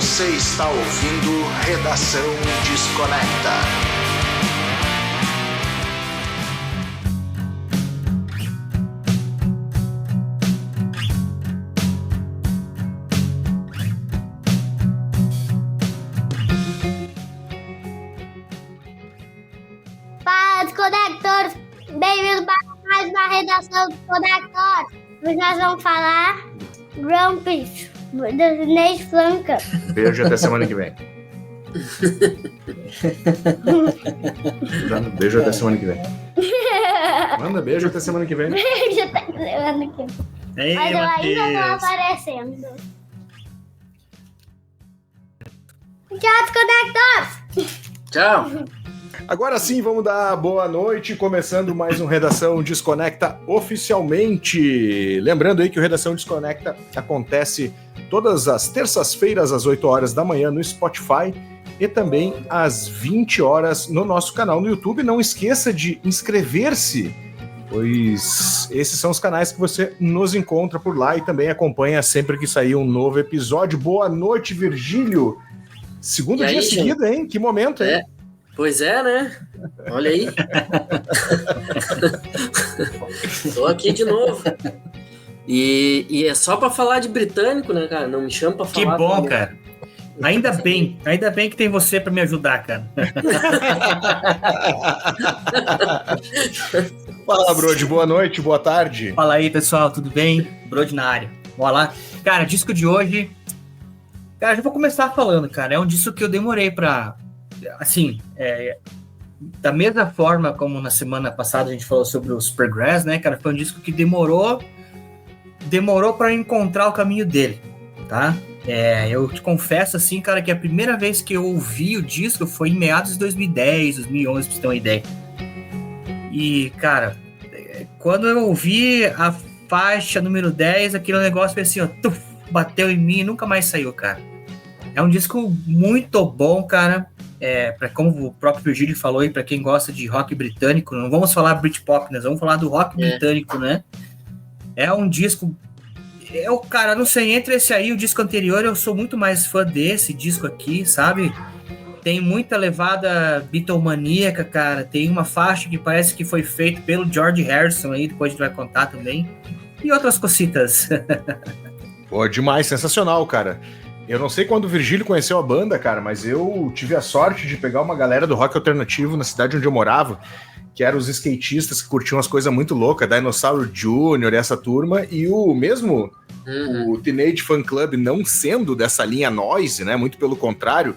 Você está ouvindo Redação Desconecta. Fala, Desconectores! Bem-vindos para mais uma Redação Desconectores! Hoje nós vamos falar Grand Prix do Inês Franca. Beijo até semana que vem. Dando beijo até semana que vem. Manda beijo até semana que vem. Beijo até semana que vem. Ei, Mas eu ainda tô Matheus. aparecendo. Tchau, Desconectores! Tchau. Agora sim, vamos dar boa noite, começando mais um Redação Desconecta oficialmente. Lembrando aí que o Redação Desconecta acontece todas as terças-feiras às 8 horas da manhã no Spotify e também às 20 horas no nosso canal no YouTube. Não esqueça de inscrever-se, pois esses são os canais que você nos encontra por lá e também acompanha sempre que sair um novo episódio. Boa noite, Virgílio. Segundo E dia aí, seguido, hein? Que momento, hein? Pois é, né? Olha aí. Tô aqui de novo. E é só pra falar de britânico, né, cara? Não me chama pra Que falar. bom, também. cara. Ainda bem que tem você pra me ajudar, cara. Fala, Brode, boa noite, boa tarde. Fala aí, pessoal, tudo bem? Brode na área. Bora lá. Cara, disco de hoje... Cara, já vou começar falando, cara. É um disco que eu demorei pra... Assim, da mesma forma como na semana passada a gente falou sobre o Supergrass, né, cara? Foi um disco que demorou pra encontrar o caminho dele, tá? Eu te confesso, assim, cara, que a primeira vez que eu ouvi o disco foi em meados de 2010, 2011, pra você ter uma ideia. E, cara, quando eu ouvi a faixa número 10, aquele negócio foi assim, ó, tuf, bateu em mim e nunca mais saiu, cara. É um disco muito bom, cara. Como o próprio Virgílio falou aí, pra quem gosta de rock britânico, não vamos falar Britpop, nós vamos falar do rock britânico, né? É um disco... cara, não sei, entre esse aí e o disco anterior, eu sou muito mais fã desse disco aqui, sabe? Tem muita levada Beatlemaníaca, cara. Tem uma faixa que parece que foi feita pelo George Harrison aí, depois a gente vai contar também. E outras cositas. Pô, demais, sensacional, cara. Eu não sei quando o Virgílio conheceu a banda, cara, mas eu tive a sorte de pegar uma galera do rock alternativo na cidade onde eu morava, que eram os skatistas que curtiam umas coisas muito loucas, Dinosaur Jr., essa turma, e o mesmo o Teenage Fan Club não sendo dessa linha noise, né, muito pelo contrário,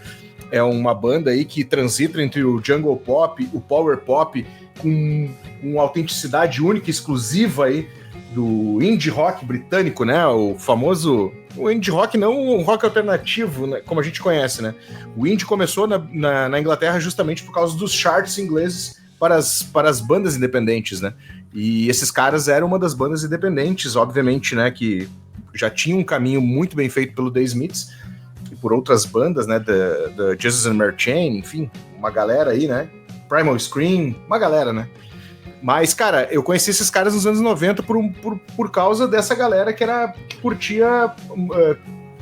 é uma banda aí que transita entre o jungle pop, o power pop, com uma autenticidade única e exclusiva aí do indie rock britânico, né, o famoso... O indie rock não o rock alternativo, né, como a gente conhece, né? O indie começou na Inglaterra justamente por causa dos charts ingleses para as bandas independentes, né? E esses caras eram uma das bandas independentes, obviamente, né? Que já tinha um caminho muito bem feito pelo The Smiths e por outras bandas, né? Da Jesus and Mary Chain, enfim, uma galera aí, né? Primal Scream, uma galera, né? Mas, cara, eu conheci esses caras nos anos 90 por causa dessa galera que curtia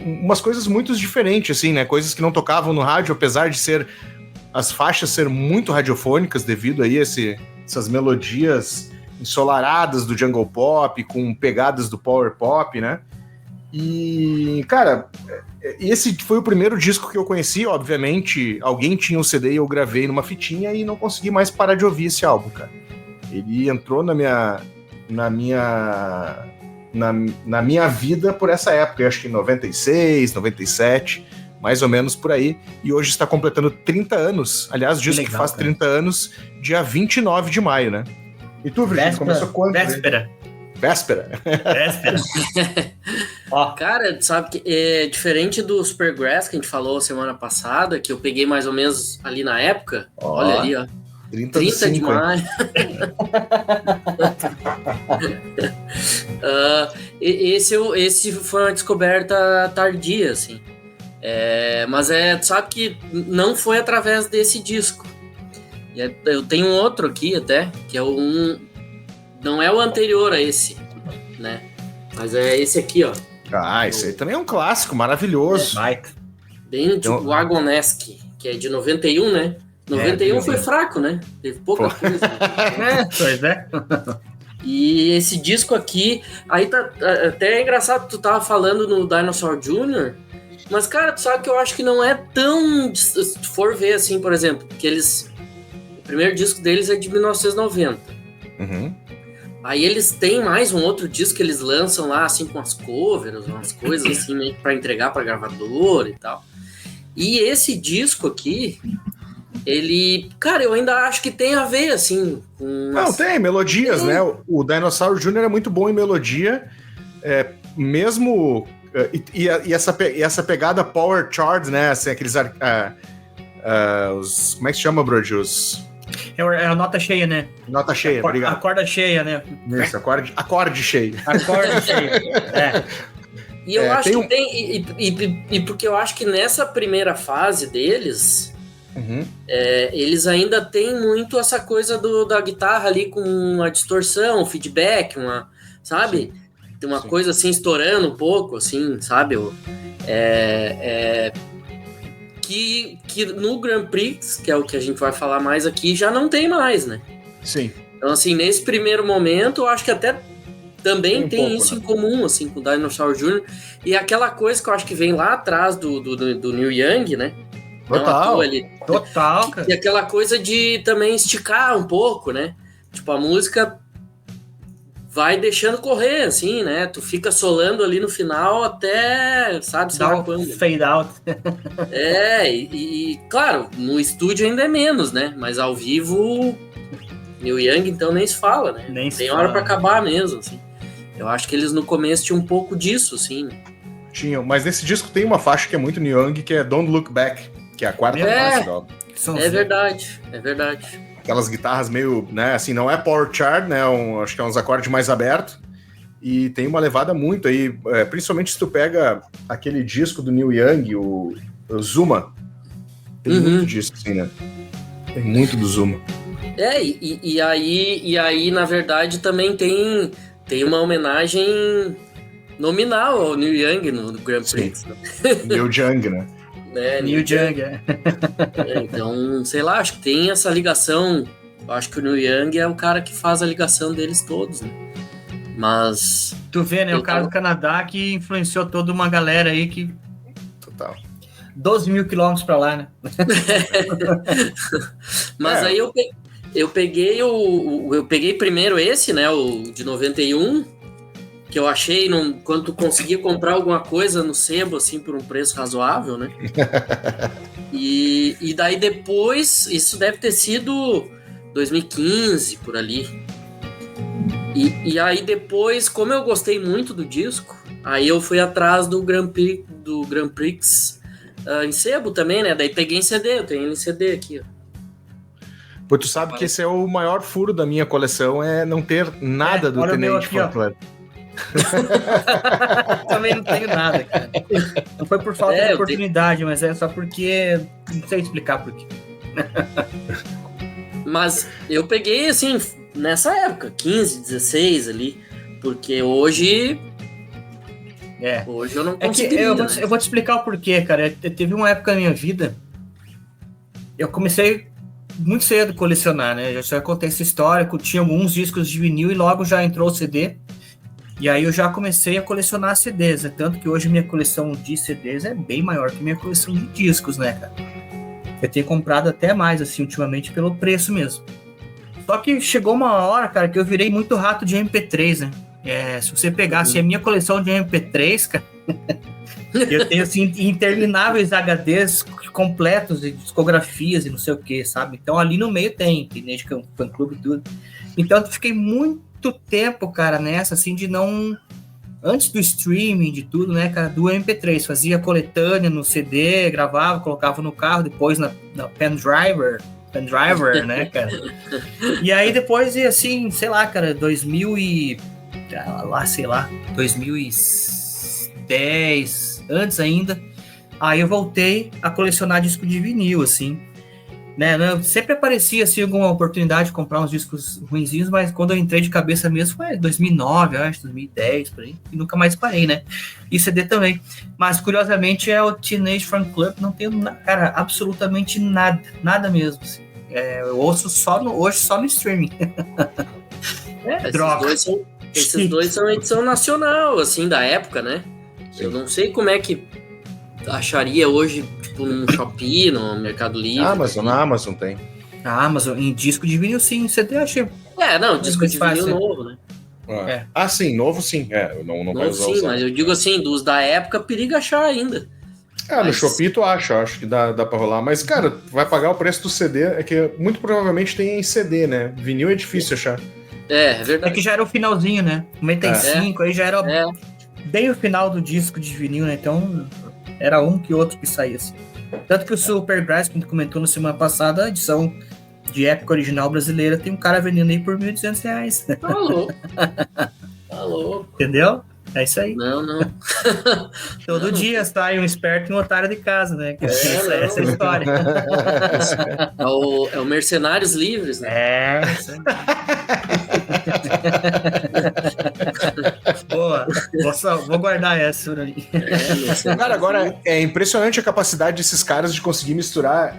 umas coisas muito diferentes, assim, né? Coisas que não tocavam no rádio, apesar de as faixas ser muito radiofônicas devido aí a essas melodias ensolaradas do jungle pop, com pegadas do power pop, né? E, cara, esse foi o primeiro disco que eu conheci, obviamente, alguém tinha um CD e eu gravei numa fitinha e não consegui mais parar de ouvir esse álbum, cara. Ele entrou na minha vida por essa época, eu acho que em 96, 97, mais ou menos por aí, e hoje está completando 30 anos. Aliás, o disco que faz 30 anos, dia 29 de maio, né? E tu, Virgílio, começou quando? Véspera. Ó, cara, sabe que é diferente do Supergrass que a gente falou semana passada, que eu peguei mais ou menos ali na época. Olha ali, ó. 30 de maio. Esse foi uma descoberta tardia, assim. Mas sabe que não foi através desse disco. Eu tenho um outro aqui até, que é não é o anterior a esse, né? Mas é esse aqui, ó. Ah, esse aí também é um clássico, maravilhoso. Bem tipo Então- o Agonesque, que é de 91, né? 91 foi fraco, né? Teve pouca coisa. Pois é. E esse disco aqui, aí tá até é engraçado, tu tava falando no Dinosaur Jr., mas, cara, tu sabe que eu acho que não é tão... Se tu for ver, assim, por exemplo, que eles... O primeiro disco deles é de 1990. Uhum. Aí eles têm mais um outro disco que eles lançam lá, assim, com as covers, umas coisas assim, meio que pra entregar pra gravadora e tal. E esse disco aqui, ele... Cara, eu ainda acho que tem a ver, assim, com... Não, tem melodias, né? O Dinosaur Jr. é muito bom em melodia, mesmo... E essa pegada Power Chords, né? Assim, aqueles... como é que se chama, Brody? É a nota cheia, né? Nota cheia, A obrigado. corda cheia, né? Isso, acorde cheio. A corda cheia. É. E eu acho tem que tem... E porque eu acho que nessa primeira fase deles... Uhum. Eles ainda têm muito essa coisa da guitarra ali com a distorção, o feedback, sabe? Tem uma Sim. coisa assim estourando um pouco, assim, sabe? Que no Grand Prix, que é o que a gente vai falar mais aqui, já não tem mais, né? Sim. Então, assim, nesse primeiro momento, eu acho que até também tem pouco, isso né? em comum, assim, com o Dinosaur Jr. E aquela coisa que eu acho que vem lá atrás do Neil Young, né? Não à Total. toa ele Total, cara. e aquela coisa de também esticar um pouco, né? Tipo, a música vai deixando correr, assim, né? Tu fica solando ali no final até, sabe, sei Dá lá um quando. fade out. Claro, no estúdio ainda é menos, né? Mas ao vivo, Neil Young, então, nem se fala, né? Nem se Tem fala. hora pra acabar mesmo, assim. Eu acho que eles no começo tinham um pouco disso, assim, né? Tinham, mas nesse disco tem uma faixa que é muito Neil Young, que é Don't Look Back, que é a quarta faixa do álbum. É verdade, é verdade. Aquelas guitarras meio, né, assim, não é power chord, né, acho que é uns acordes mais abertos, e tem uma levada muito aí, principalmente se tu pega aquele disco do Neil Young, o Zuma, tem muito disso, assim, né, tem muito do Zuma. E aí, na verdade, também tem uma homenagem nominal ao Neil Young no Grand Prix. Né? Neil Young, né? Neil Young, é. Então, sei lá, acho que tem essa ligação. Eu acho que o Neil Young é o cara que faz a ligação deles todos, né? Mas... Tu vê, né? O cara do Canadá que influenciou toda uma galera aí que... Total. 12 mil quilômetros pra lá, né? Mas aí eu peguei eu peguei primeiro esse, né? O de 91, que eu achei quando tu conseguia comprar alguma coisa no sebo, assim, por um preço razoável, né? E daí depois, isso deve ter sido 2015, por ali. E aí depois, como eu gostei muito do disco, aí eu fui atrás do Grand Prix em sebo também, né? Daí peguei em CD, eu tenho ele em CD aqui, ó. Pô, tu sabe que esse é o maior furo da minha coleção, é não ter nada do olha o meu Tenente aqui, ó. Fan Club. Também não tenho nada, cara. Não foi por falta de oportunidade, mas é só porque... Não sei explicar por quê. Mas eu peguei, assim, nessa época, 15, 16 ali, porque hoje eu não consegui. Eu vou te explicar o porquê, cara. Teve uma época na minha vida, eu comecei muito cedo a colecionar, né? Eu já contei essa história, eu tinha alguns discos de vinil e logo já entrou o CD. E aí eu já comecei a colecionar CDs, né? Tanto que hoje minha coleção de CDs é bem maior que minha coleção de discos, né, cara? Eu tenho comprado até mais, assim, ultimamente, pelo preço mesmo. Só que chegou uma hora, cara, que eu virei muito rato de MP3, né? Se você pegasse a minha coleção de MP3, cara, eu tenho, assim, intermináveis HDs completos de discografias e não sei o que, sabe? Então ali no meio tem Teenage Fan Club e tudo. Então eu fiquei muito tempo, cara, nessa, assim, de não... Antes do streaming, de tudo, né, cara, do MP3. Fazia coletânea no CD, gravava, colocava no carro, depois na pendriver, né, cara? E aí depois, assim, sei lá, cara, 2010, antes ainda, aí eu voltei a colecionar disco de vinil, assim. né? Sempre aparecia assim alguma oportunidade de comprar uns discos ruinzinhos, mas quando eu entrei de cabeça mesmo foi 2009, acho, 2010, por aí, e nunca mais parei, né? E CD também. Mas curiosamente é o Teenage Fan Club, não tenho, cara, absolutamente nada mesmo. Assim. Eu ouço hoje só no streaming. Droga. Esses dois são edição nacional, assim, da época, né? Sim. Eu não sei como é que acharia hoje, tipo, num Shopee, no Mercado Livre. Na Amazon tem. Na Amazon, em disco de vinil, sim. CD, achei. Disco de vinil novo, né? Sim, novo sim. Não novo vai sim, usar. mas eu digo assim, dos da época, periga achar ainda. No Shopee tu acho que dá pra rolar. Mas, cara, vai pagar o preço do CD, é que muito provavelmente tem em CD, né? Vinil é difícil achar. É verdade. É que já era o finalzinho, né? 95, aí já era bem o final do disco de vinil, né? Então, era um que outro que saía assim. Tanto que o Supergrass, que a gente comentou na semana passada, a edição de época original brasileira, tem um cara vendendo aí por R$1.200. Tá louco. Tá louco. Entendeu? É isso aí. Não. Todo dia sai um esperto e um otário de casa, né? Essa é a história. É o Mercenários Livres, né? Isso aí. Boa. Vou guardar essa pra mim. Cara, agora é impressionante a capacidade desses caras de conseguir misturar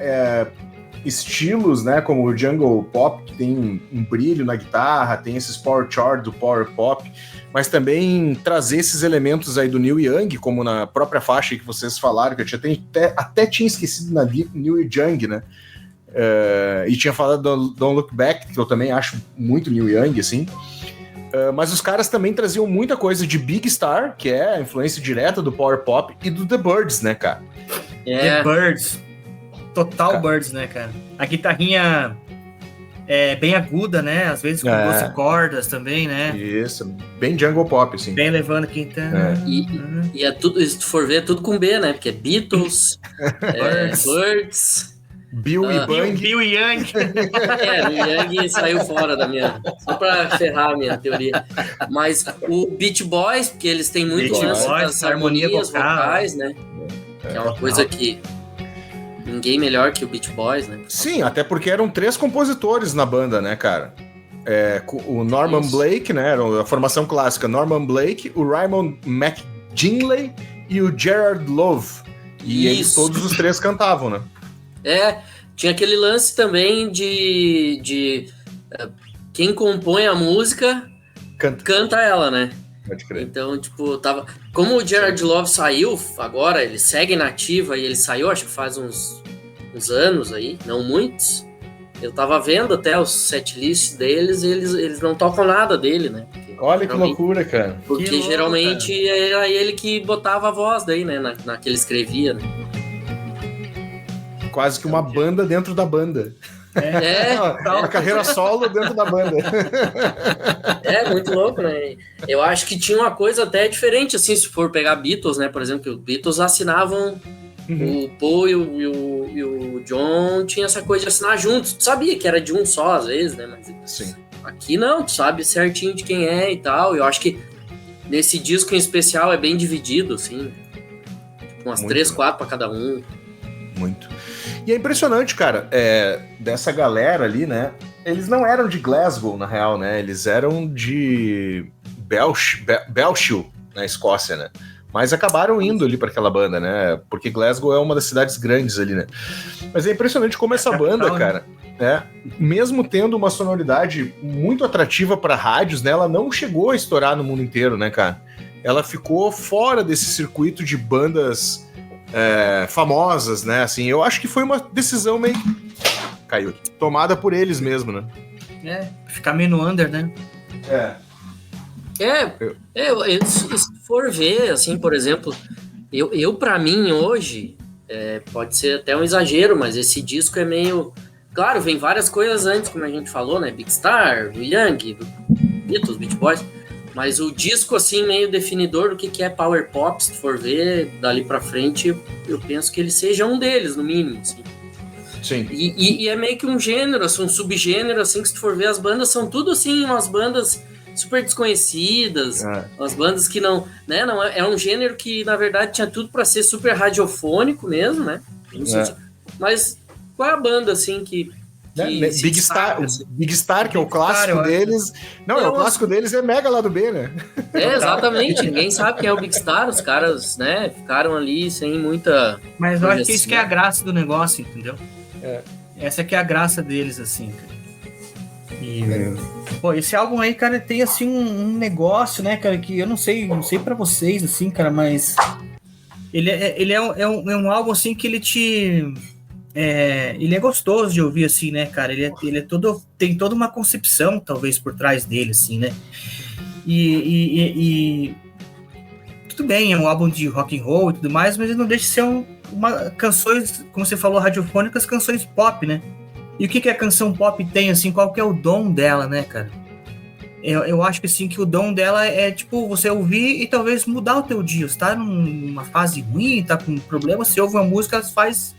estilos, né? Como o jungle pop, que tem um brilho na guitarra, tem esses power chord do power pop, mas também trazer esses elementos aí do Neil Young, como na própria faixa que vocês falaram, que eu até tinha esquecido na Neil Young, né? E tinha falado do Don't Look Back, que eu também acho muito Neil Young, assim. Mas os caras também traziam muita coisa de Big Star, que é a influência direta do power pop, e do The Byrds, né, cara? The Byrds. Total Byrds, né, cara? A guitarrinha bem aguda, né? Às vezes com 12 cordas também, né? Isso, bem jungle pop, assim. Bem levando aqui. E é tudo, se tu for ver, é tudo com B, né? Porque é Beatles, Byrds... Bill e Bang. Bill e Young. O Young saiu fora da minha... Só pra ferrar a minha teoria. Mas o Beach Boys, porque eles têm muito lance das harmonias vocais, né? Que é uma coisa que... Ninguém melhor que o Beach Boys, né? Sim, até porque eram 3 compositores na banda, né, cara? O Norman Blake, né? Era a formação clássica. Norman Blake, o Raymond McGinley e o Gerard Love. E eles todos os 3 cantavam, né? Tinha aquele lance também de quem compõe a música canta ela, né? Pode crer. Então, tipo, como o Gerard Love saiu agora, ele segue na ativa e ele saiu, acho que faz uns anos aí, não muitos. Eu tava vendo até os setlists deles e eles não tocam nada dele, né? Olha que loucura, cara. Porque geralmente era ele que botava a voz daí, né? Na que ele escrevia, né? Quase que uma banda dentro da banda. Uma carreira solo dentro da banda. Muito louco, né? Eu acho que tinha uma coisa até diferente, assim, se for pegar Beatles, né? Por exemplo, que os Beatles assinavam, o Paul e o John tinha essa coisa de assinar juntos. Tu sabia que era de um só, às vezes, né? Mas sim. Aqui não, tu sabe certinho de quem é e tal. Eu acho que nesse disco em especial é bem dividido, assim. Tipo, umas 3, 4 pra cada um. Muito. E é impressionante, cara, dessa galera ali, né? Eles não eram de Glasgow, na real, né? Eles eram de Belshire, na Escócia, né? Mas acabaram indo ali para aquela banda, né? Porque Glasgow é uma das cidades grandes ali, né? Mas é impressionante como essa banda, cara, mesmo tendo uma sonoridade muito atrativa para rádios, né? Ela não chegou a estourar no mundo inteiro, né, cara? Ela ficou fora desse circuito de bandas famosas, né? Assim, eu acho que foi uma decisão meio caiu aqui, tomada por eles mesmo, né? Ficar meio no under, né? Se for ver, assim, por exemplo, eu para mim hoje, pode ser até um exagero, mas esse disco é meio... Claro, vem várias coisas antes, como a gente falou, né? Big Star, do Young, do Beatles, Beach Boys, mas o disco, assim, meio definidor do que é power pop, se tu for ver, dali pra frente, eu penso que ele seja um deles, no mínimo, assim. Sim. E é meio que um gênero, assim, um subgênero, assim, que se tu for ver, as bandas são tudo, assim, umas bandas super desconhecidas, umas bandas que não, né, não é um gênero que, na verdade, tinha tudo pra ser super radiofônico mesmo, né? Mas qual é a banda, assim, que se Big Star, destaca, assim? Big Star, que é o Big Star, clássico eu acho. deles. Não, o clássico deles é Mega lá do B, né? Exatamente, ninguém sabe quem é o Big Star, os caras, né, ficaram ali sem muita... Mas eu acho que isso que é a graça do negócio, entendeu? É. Essa que é a graça deles, assim, cara. E, pô, esse álbum aí, cara, tem, assim, um negócio, né, cara, que eu não sei pra vocês, assim, cara, mas ele é um álbum, assim, que ele te... ele é gostoso de ouvir, assim, né, cara? Ele é todo... Tem toda uma concepção, talvez, por trás dele, assim, né? E tudo bem, é um álbum de rock and roll e tudo mais, mas ele não deixa de ser canções, como você falou, radiofônicas, canções pop, né? E o que a canção pop tem, assim, qual que é o dom dela, né, cara? Eu acho que, assim, que o dom dela é, tipo, você ouvir e talvez mudar o teu dia. Você tá numa fase ruim, tá com um problema, você ouve uma música, ela faz...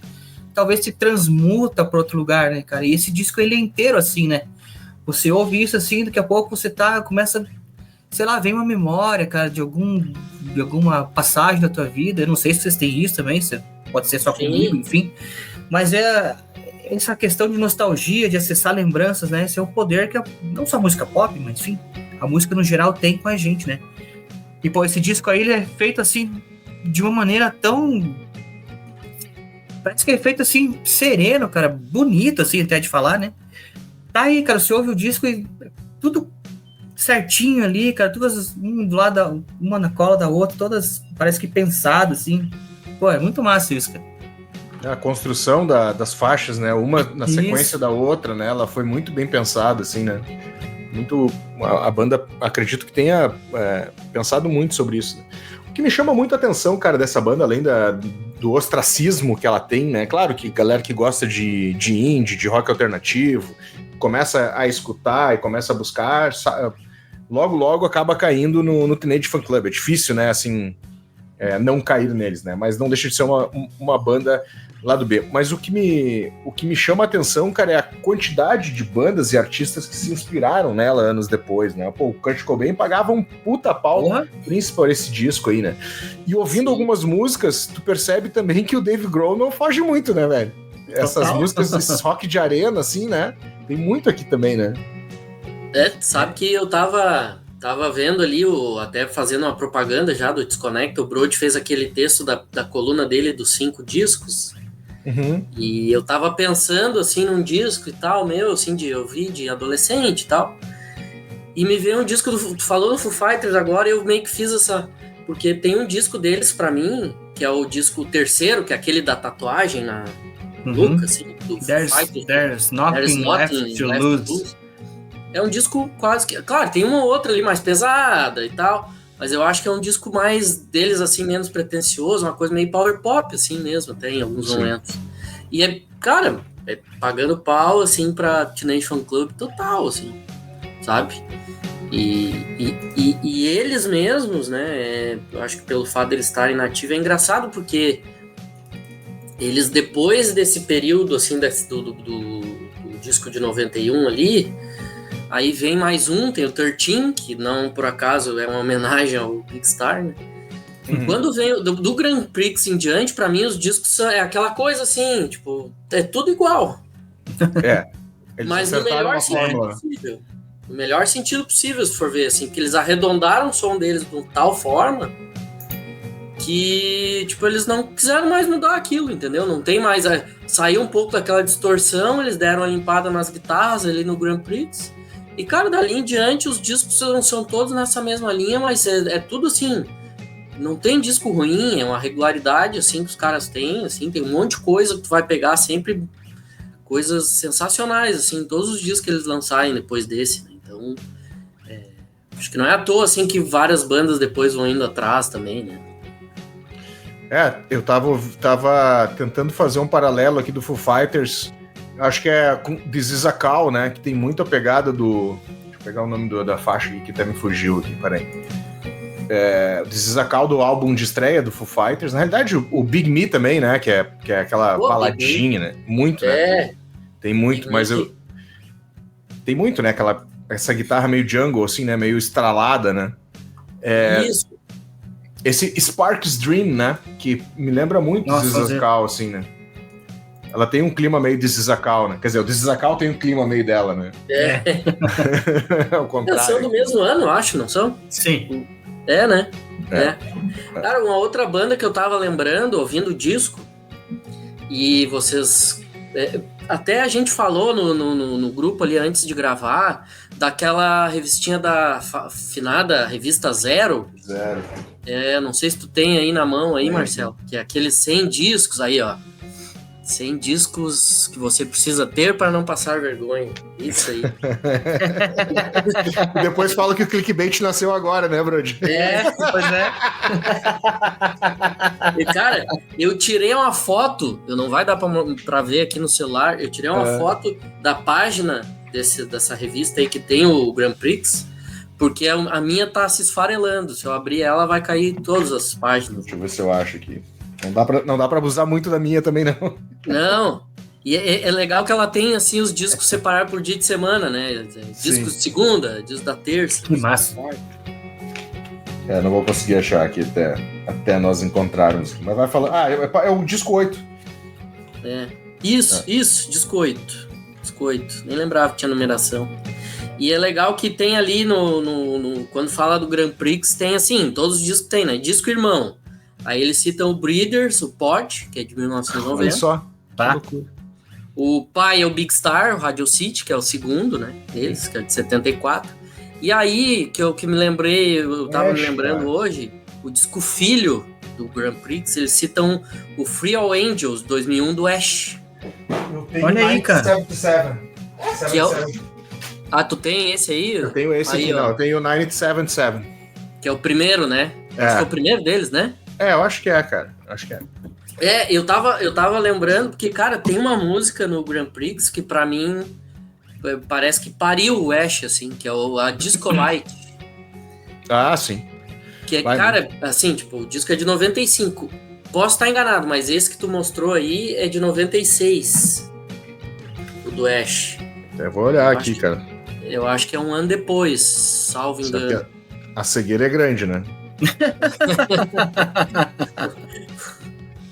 talvez se transmuta para outro lugar, né, cara? E esse disco, ele é inteiro assim, né? Você ouve isso assim, daqui a pouco você começa, sei lá, vem uma memória, cara, de alguma passagem da tua vida. Eu não sei se vocês têm isso também, pode ser só comigo, enfim. Mas essa questão de nostalgia, de acessar lembranças, né? Esse é o poder que não só a música pop, mas enfim, a música no geral tem com a gente, né? E, pô, esse disco aí, ele é feito assim, de uma maneira tão... Parece que é feito assim, sereno, cara, bonito, assim, até de falar, né? Tá aí, cara, você ouve o disco e tudo certinho ali, cara, todas do lado, uma na cola da outra, todas parece que pensado, assim. Pô, é muito massa isso, cara. A construção das faixas, né? Uma na sequência Isso. da outra, né? Ela foi muito bem pensada, assim, né? A banda, acredito que tenha pensado muito sobre isso, né? O que me chama muito a atenção, cara, dessa banda, além do ostracismo que ela tem, né? Claro que galera que gosta de indie, de rock alternativo, começa a escutar e começa a buscar, logo acaba caindo no Teenage Fan Club. É difícil, né, assim, não cair neles, né? Mas não deixa de ser uma banda lá do B. Mas o que me chama a atenção, cara, é a quantidade de bandas e artistas que se inspiraram nela anos depois, né? Pô, o Kurt Cobain pagava um puta pau por esse disco aí, né? E ouvindo algumas músicas, tu percebe também que o Dave Grohl não foge muito, né, velho? Essas músicas, esses rock de arena, assim, né? Tem muito aqui também, né? Sabe que eu tava vendo ali, até fazendo uma propaganda já do Desconecta, o Brody fez aquele texto da coluna dele dos 5 discos. Uhum. E eu tava pensando, assim, num disco e tal, meu, assim, de ouvir de adolescente e tal. E me veio um disco, tu falou do Foo Fighters agora, e eu meio que fiz essa... Porque tem um disco deles pra mim, que é o disco terceiro, que é aquele da tatuagem na nuca, assim, do Foo Fighters. There's nothing left to lose. É um disco quase que... Claro, tem uma outra ali mais pesada e tal, mas eu acho que é um disco mais deles, assim, menos pretencioso, uma coisa meio power pop, assim mesmo, até em alguns momentos. E cara, pagando pau, assim, pra Teenage Fan Club total, assim, sabe? E eles mesmos, né, eu acho que pelo fato deles estarem na ativa, é engraçado, porque eles, depois desse período, assim, do disco de 91 ali... Aí vem mais tem o 13, que não por acaso é uma homenagem ao Big Star, né? Uhum. Quando vem do Grand Prix em diante, pra mim os discos é aquela coisa assim, tipo, é tudo igual. Mas no melhor sentido possível. No melhor sentido possível, se for ver, assim, porque eles arredondaram o som deles de tal forma que, tipo, eles não quiseram mais mudar aquilo, entendeu? Não tem mais... Saiu um pouco daquela distorção, eles deram uma limpada nas guitarras ali no Grand Prix. E, cara, dali em diante, os discos são todos nessa mesma linha, mas é tudo assim, não tem disco ruim, é uma regularidade, assim, que os caras têm, assim, tem um monte de coisa que tu vai pegar sempre, coisas sensacionais, assim, todos os discos que eles lançarem depois desse, né? Então, acho que não é à toa, assim, que várias bandas depois vão indo atrás também, né? Eu tava tentando fazer um paralelo aqui do Foo Fighters. Acho que é com This Is a Call, né? Que tem muita pegada do... Deixa eu pegar o nome da faixa aqui, que até me fugiu aqui, peraí. This Is a Call do álbum de estreia do Foo Fighters. Na realidade, o Big Me também, né? Que é aquela baladinha, né? Muito, né? Tem muito, mas tem muito, né? Essa guitarra meio jungle, assim, né? Meio estralada, né? Isso. Esse Sparks Dream, né? Que me lembra muito This Is a Call, assim, né? Ela tem um clima meio This Is a Cow, né? Quer dizer, o This Is a Cow tem um clima meio dela, né? Ao contrário. São do mesmo ano, eu acho, não são? Sim. É, né? É. Cara, uma outra banda que eu tava lembrando, ouvindo o disco, e vocês... até a gente falou no grupo ali antes de gravar, daquela revistinha da finada Revista Zero. Zero. Não sei se tu tem aí na mão aí, Marcelo, que é aqueles 100 discos aí, ó. 100 discos que você precisa ter para não passar vergonha. Isso aí. E depois fala que o clickbait nasceu agora, né, Brody? Pois é. E, cara, eu tirei uma foto, não vai dar pra ver aqui no celular, eu tirei uma foto da página dessa revista aí que tem o Grand Prix, porque a minha tá se esfarelando. Se eu abrir ela, vai cair todas as páginas. Deixa eu ver se eu acho aqui. Não dá pra abusar muito da minha também, não. Não. E é legal que ela tem, assim, os discos separados por dia de semana, né? Disco de segunda, disco da terça. Que massa. Não vou conseguir achar aqui até nós encontrarmos. Mas vai falar... é o disco 8. Isso, disco 8. Disco 8. Nem lembrava que tinha numeração. E é legal que tem ali quando fala do Grand Prix, tem assim, todos os discos tem, né? Disco irmão. Aí eles citam o Breeders, o Pod, que é de 1990. Olha só. Tá. O pai é o Big Star, o Radio City, que é o segundo, né? Deles, que é de 74. E aí, que me lembrei, eu tava me lembrando hoje, o disco filho do Grand Prix, eles citam o Free All Angels, 2001, do Ash. Olha aí, cara. 77. Que é tu tem esse aí? Eu tenho esse aí, aqui, ó. não. Eu tenho o 977. Que é o primeiro, né? Acho que é o primeiro deles, né? Eu acho que é, cara. Acho que é. Eu tava lembrando, porque, cara, tem uma música no Grand Prix que pra mim parece que pariu o Ash, assim, que é a Disco Light. Ah, sim. Que é, cara, assim, tipo, o disco é de 95. Posso estar enganado, mas esse que tu mostrou aí é de 96. O do Ash. Eu vou olhar aqui, cara. Eu acho que é um ano depois, salvo engano. A cegueira é grande, né?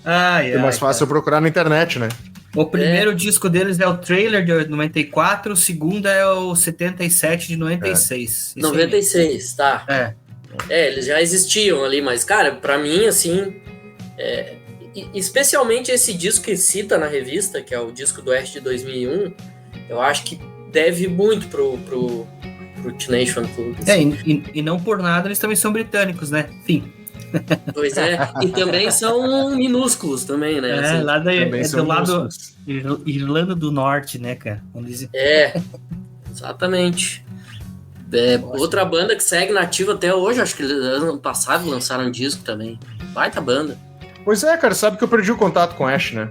É mais fácil eu procurar na internet, né? O primeiro disco deles é o Trailer de 94, o segundo é o 77 de 96. 96, tá. Eles já existiam ali, mas, cara, pra mim, assim, especialmente esse disco que cita na revista, que é o disco do Ash de 2001, eu acho que deve muito pro Teenage Fan Club. Assim. E não por nada eles também são britânicos, né? Enfim. Pois é, e também são minúsculos também, né? Assim, lá do lado minúsculos. Irlanda do Norte, né, cara? Exatamente. Outra banda que segue nativa até hoje, acho que ano passado lançaram um disco também. Baita banda. Pois é, cara, sabe que eu perdi o contato com o Ash, né?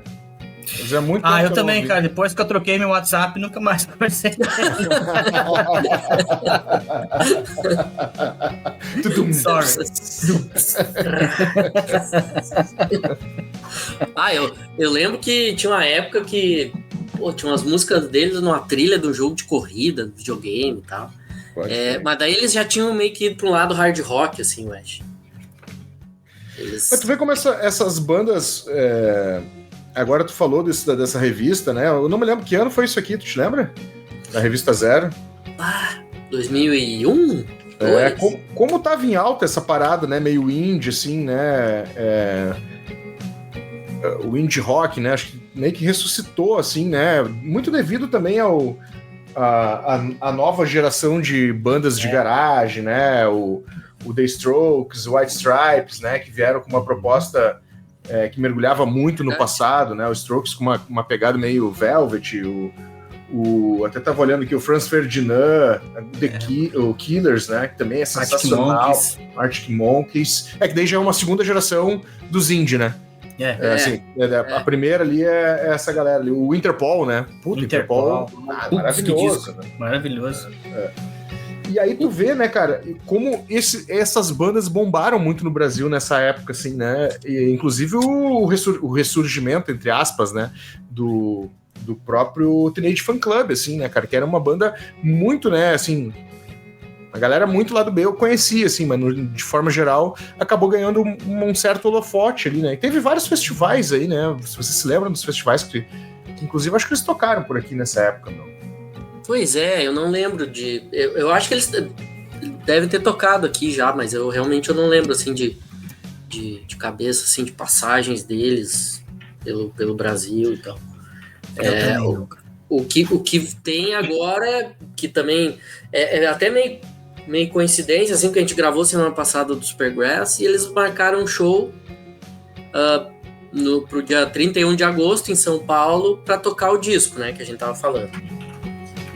Mas é muito eu também, cara. Depois que eu troquei meu WhatsApp, nunca mais conversei. Sorry. Eu lembro que tinha uma época que tinha umas músicas deles numa trilha do jogo de corrida, do videogame e tal. Mas daí eles já tinham meio que ido pra um lado hard rock, assim, eu acho. Mas tu vê como essas bandas... Agora tu falou dessa revista, né? Eu não me lembro que ano foi isso aqui, tu te lembra? Da revista Zero. 2001? Como tava em alta essa parada, né? Meio indie, assim, né? O indie rock, né? Acho que meio que ressuscitou, assim, né? Muito devido também a nova geração de bandas de garagem, né? O The Strokes, o White Stripes, né? Que vieram com uma proposta... que mergulhava muito no passado, né? Os Strokes com uma pegada meio Velvet, até tava olhando aqui o Franz Ferdinand, o Killers, né? Que também é sensacional. Arctic Monkeys. Que daí já é uma segunda geração dos indie, né? A primeira ali é essa galera ali. O Interpol, né? Interpol. Maravilhoso. Né? Maravilhoso. E aí tu vê, né, cara, como essas bandas bombaram muito no Brasil nessa época, assim, né? E, inclusive o ressurgimento, entre aspas, né, do próprio Teenage Fan Club, assim, né, cara? Que era uma banda muito, né, assim... A galera muito lá do B eu conhecia, assim, mas de forma geral acabou ganhando um certo holofote ali, né? E teve vários festivais aí, né? Se você se lembra dos festivais que Inclusive, acho que eles tocaram por aqui nessa época, não? Pois é, eu não lembro de... Eu acho que eles devem ter tocado aqui já, mas eu realmente não lembro, assim, de cabeça, assim, de passagens deles pelo Brasil e tal. O que tem agora, que também é até meio coincidência, assim, que a gente gravou semana passada do Supergrass, e eles marcaram um show pro dia 31 de agosto em São Paulo para tocar o disco, né, que a gente tava falando.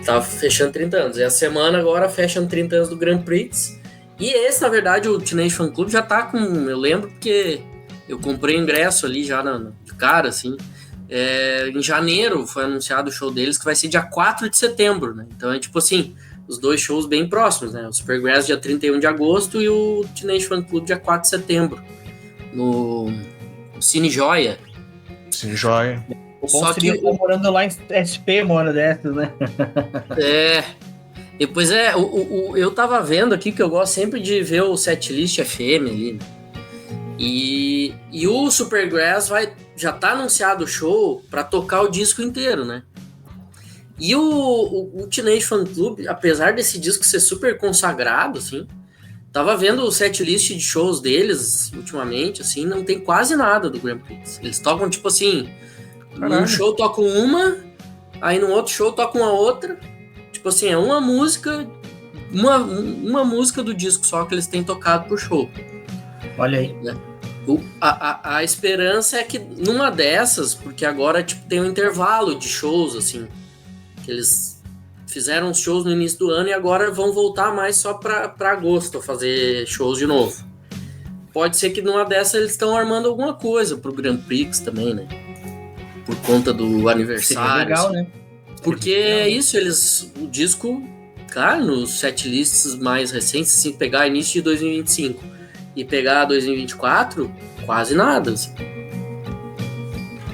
Tava fechando 30 anos. E a semana agora fechando 30 anos do Grand Prix. E esse, na verdade, o Teenage Fan Club já tá com... Eu lembro porque eu comprei ingresso ali já de cara, assim. Em janeiro foi anunciado o show deles, que vai ser dia 4 de setembro, né? Então é tipo assim, os dois shows bem próximos, né? O Supergrass dia 31 de agosto e o Teenage Fan Club dia 4 de setembro. No Cine Joia. Cine Joia. O bom seria eu morando lá em SP, uma hora dessas, né? Depois eu tava vendo aqui que eu gosto sempre de ver o setlist FM ali, né? E o Supergrass já tá anunciado o show pra tocar o disco inteiro, né? E o Teenage Fan Club, apesar desse disco ser super consagrado, assim, tava vendo o setlist de shows deles ultimamente, assim, não tem quase nada do Grand Prix. Eles tocam, tipo assim, num show tocam uma, aí no outro show tocam a outra. Tipo assim, é uma música do disco só que eles têm tocado por show. Olha aí. A esperança é que numa dessas, porque agora tipo, tem um intervalo de shows, assim, que eles fizeram os shows no início do ano e agora vão voltar mais só para agosto a fazer shows de novo. Pode ser que numa dessas eles estão armando alguma coisa pro Grand Prix também, né? Por conta do aniversário. Seria legal, assim. Né? Porque é isso, o disco, cara, nos setlists mais recentes, assim, pegar início de 2025 e pegar 2024, quase nada. Assim.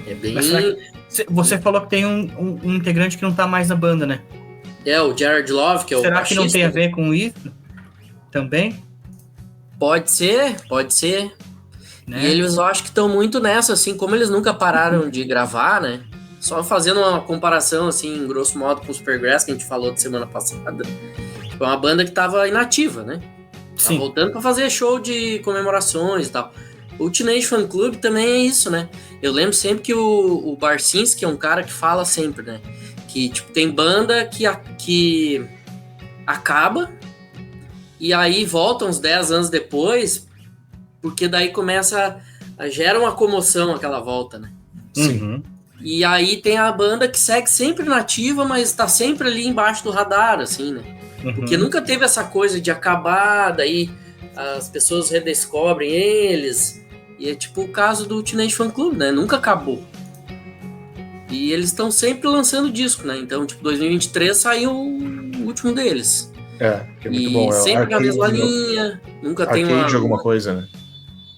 É bem... Você falou que tem um integrante que não tá mais na banda, né? O Jared Love, que é o Será baixista. que não tem a ver com isso também? Pode ser. Né? E eles, eu acho que estão muito nessa, assim, como eles nunca pararam de gravar, né? Só fazendo uma comparação, assim, em grosso modo, com o Supergrass, que a gente falou de semana passada. Tipo, é uma banda que tava inativa, né? Tá voltando pra fazer show de comemorações e tal. O Teenage Fan Club também é isso, né? Eu lembro sempre que o Barcinski é um cara que fala sempre, né? Que, tipo, tem banda que acaba e aí volta uns 10 anos depois, porque daí gera uma comoção aquela volta, né? Sim. Uhum. E aí tem a banda que segue sempre nativa, mas tá sempre ali embaixo do radar, assim, né? Porque nunca teve essa coisa de acabar, daí as pessoas redescobrem eles. E é tipo o caso do Teenage Fan Club, né? Nunca acabou. E eles estão sempre lançando disco, né? Então, tipo, 2023 saiu o último deles. Que é muito bom. Sempre na mesma linha, nunca tem uma... Arcade alguma coisa,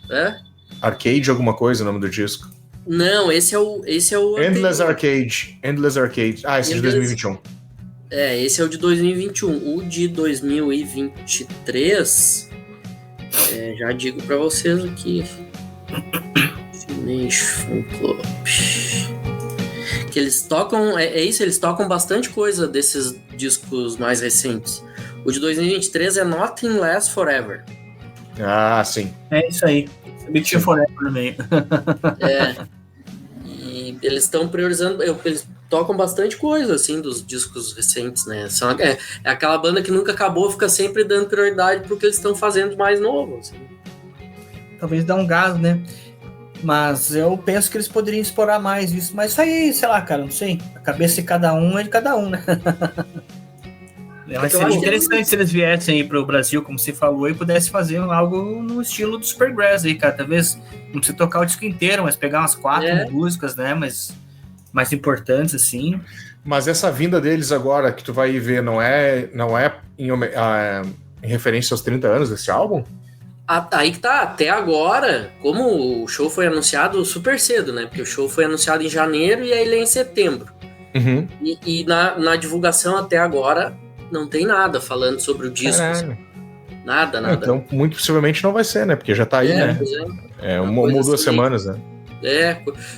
né? Arcade alguma coisa, o nome do disco. Não, esse é o Endless Arcade. Esse é de 2021. Esse é o de 2021. O de 2023, já digo pra vocês aqui. Teenage Fan Club. Que eles tocam, isso, eles tocam bastante coisa desses discos mais recentes. O de 2023 é Nothing Lasts Forever. Ah, sim. É isso aí. Sabia que tinha Forever no meio. E eles estão priorizando, eles tocam bastante coisa, assim, dos discos recentes, né? É aquela banda que nunca acabou, fica sempre dando prioridade pro que eles estão fazendo de mais novo, assim. Talvez dá um gás, né? Mas eu penso que eles poderiam explorar mais isso. Mas isso aí, sei lá, cara, não sei. A cabeça de cada um é de cada um, né? Mas seria interessante se eles viessem aí pro Brasil, como você falou, e pudessem fazer algo no estilo do Supergrass aí, cara. Talvez não precisa tocar o disco inteiro, mas pegar umas 4 músicas, né? Mas mais importantes, assim. Mas essa vinda deles agora, que tu vai ver, não é em referência aos 30 anos desse álbum? Aí que tá, até agora, como o show foi anunciado super cedo, né? Porque o show foi anunciado em janeiro e aí ele é em setembro. Uhum. E na divulgação até agora não tem nada falando sobre o disco. Assim. Nada. Então, muito possivelmente não vai ser, né? Porque já tá aí, né? É uma ou 2 semanas, né?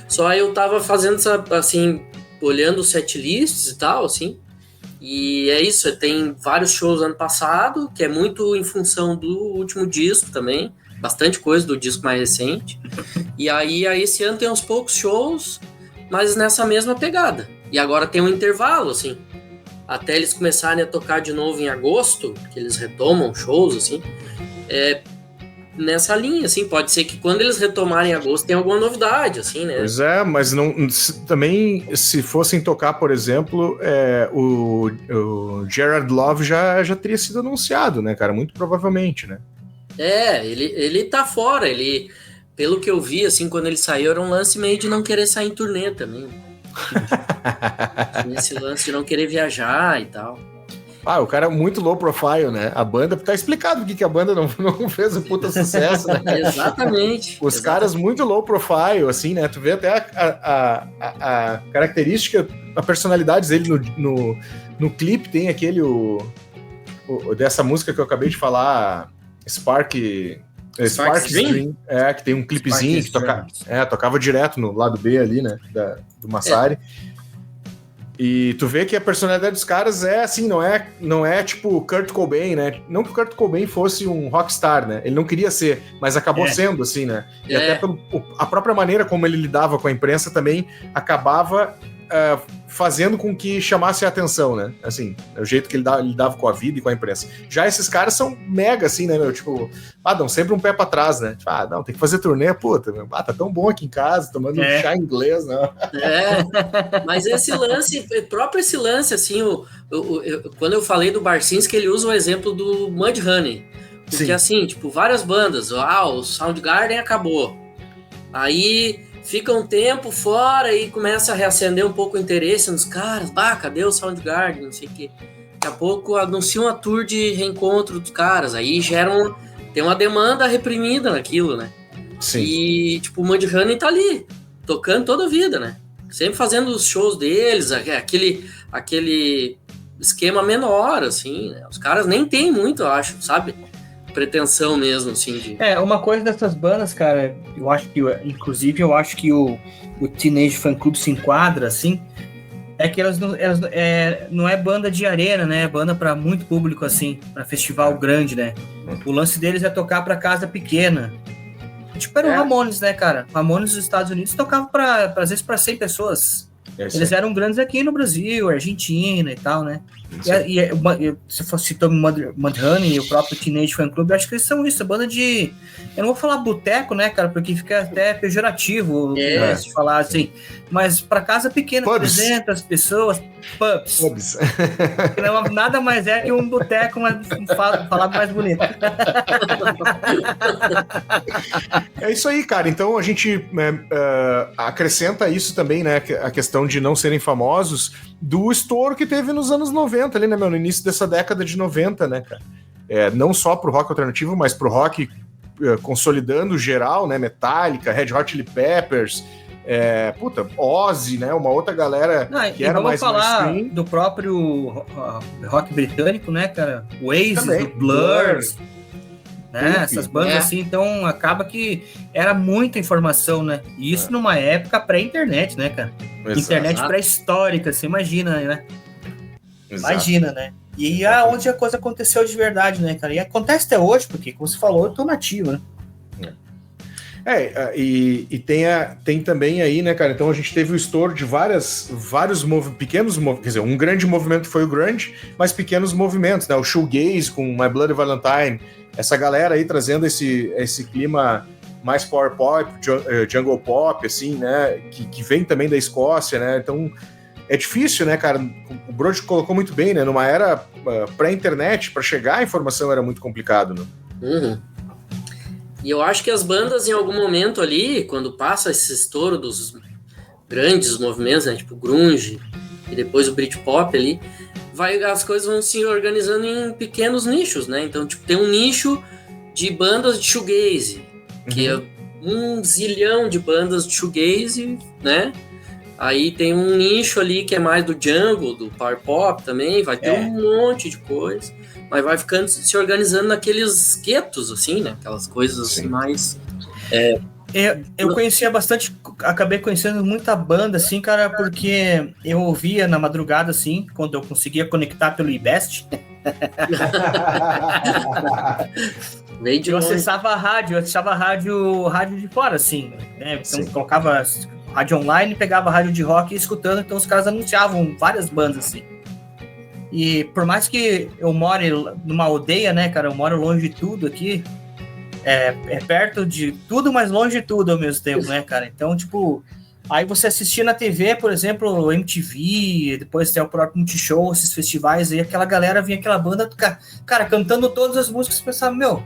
Só eu tava fazendo essa, assim, olhando os setlists e tal, assim. E é isso, tem vários shows ano passado, que é muito em função do último disco também, bastante coisa do disco mais recente. E aí esse ano tem uns poucos shows, mas nessa mesma pegada. E agora tem um intervalo, assim, até eles começarem a tocar de novo em agosto, que eles retomam shows, assim, nessa linha, assim, pode ser que quando eles retomarem em agosto tenha alguma novidade, assim, né? Pois é, mas não, também se fossem tocar, por exemplo, o Gerard Love já teria sido anunciado, né, cara? Muito provavelmente, né? Ele tá fora, ele, pelo que eu vi, assim, quando ele saiu, era um lance meio de não querer sair em turnê também. Esse lance de não querer viajar e tal. O cara é muito low profile, né? A banda, tá explicado porque que a banda não fez o puta sucesso, né? Exatamente. Os caras muito low profile, assim, né? Tu vê até a característica, a personalidade dele no clipe, tem aquele, dessa música que eu acabei de falar, Sparks Dream, que tem um clipezinho que tocava direto no lado B ali, né? Do Massari. E tu vê que a personalidade dos caras é assim, não é tipo Kurt Cobain, né? Não que o Kurt Cobain fosse um rockstar, né? Ele não queria ser, mas acabou sendo, assim, né? E até a própria maneira como ele lidava com a imprensa também acabava fazendo com que chamasse a atenção, né? Assim, o jeito que ele lidava com a vida e com a imprensa. Já esses caras são mega, assim, né, meu? Tipo, dão sempre um pé pra trás, né? Tipo, não, tem que fazer turnê, puta, meu. Tá tão bom aqui em casa, tomando um chá inglês, né? Mas esse lance, assim, quando eu falei do Barcinski, ele usa o exemplo do Mudhoney. Porque, Sim. assim, tipo, várias bandas, o Soundgarden acabou. Aí fica um tempo fora e começa a reacender um pouco o interesse nos caras. Cadê o Soundgarden? Não sei o quê. Daqui a pouco anunciam uma tour de reencontro dos caras. Aí tem uma demanda reprimida naquilo, né? Sim. E, tipo, o Mudhoney tá ali, tocando toda a vida, né? Sempre fazendo os shows deles, aquele esquema menor, assim, né? Os caras nem tem muito, eu acho, sabe? Pretensão mesmo, assim, de... Uma coisa dessas bandas, cara, eu acho que o Teenage Fan Club se enquadra, assim, é que elas não é banda de arena, né? É banda para muito público, assim, para festival grande, né? O lance deles é tocar para casa pequena. Tipo, era o Ramones, né, cara? Ramones dos Estados Unidos tocava às vezes para 100 pessoas. Eles eram grandes aqui no Brasil, Argentina e tal, né? Se fosse citar Mudhoney e o próprio Teenage Fan Club, eu acho que eles são isso, banda de... Eu não vou falar boteco, né, cara? Porque fica até pejorativo se falar assim. Mas para casa pequena, pubs. 300 pessoas, pubs. Que não, nada mais é que um boteco, mas falar mais bonito. É isso aí, cara. Então a gente acrescenta isso também, né? A questão de não serem famosos, do estouro que teve nos anos 90, ali, né, meu? No início dessa década de 90, né, cara? Não só pro rock alternativo, mas pro rock consolidando geral, né? Metallica, Red Hot Chili Peppers, Ozzy, né? Uma outra galera que era mais falar do próprio rock britânico, né, cara? Oasis, Blur, né? Essas bandas assim, então acaba que era muita informação, né? E isso numa época pré-internet, né, cara? Exato. Internet pré-histórica, você imagina, né? Exato. Imagina, né? E onde a coisa aconteceu de verdade, né, cara? E acontece até hoje, porque, como você falou, eu tô nativo, né? E tem também aí, né, cara? Então a gente teve o estouro de vários pequenos movimentos, quer dizer, um grande movimento foi o grunge, mas pequenos movimentos, né? O shoegaze com My Bloody Valentine, essa galera aí trazendo esse clima mais power pop, jungle pop, assim, né? Que vem também da Escócia, né? Então é difícil, né, cara? O Brody colocou muito bem, né? Numa era pré-internet, para chegar a informação era muito complicado, né? Uhum. E eu acho que as bandas, em algum momento ali, quando passa esse estouro dos grandes movimentos, né, tipo grunge, e depois o Britpop ali, as coisas vão se organizando em pequenos nichos, né? Então, tipo, tem um nicho de bandas de shoegaze, que é 1 zilhão de bandas de shoegaze, né? Aí tem um nicho ali que é mais do jungle, do power pop também, vai ter um monte de coisa, mas vai ficando se organizando naqueles guetos, assim, né? Aquelas coisas assim, mais Eu conhecia bastante, acabei conhecendo muita banda, assim, cara, porque eu ouvia na madrugada, assim, quando eu conseguia conectar pelo iBest. Veio de Eu longe. acessava a rádio de fora, assim, né? Então colocava rádio online, pegava rádio de rock e escutando, então os caras anunciavam várias bandas, assim. E por mais que eu more numa aldeia, né, cara, eu moro longe de tudo aqui, é perto de tudo, mas longe de tudo ao mesmo tempo, né, cara? Então, tipo, aí você assistia na TV, por exemplo, MTV, depois tem o próprio Multishow, esses festivais aí, aquela galera vinha, aquela banda, cara, cantando todas as músicas, você pensava, meu...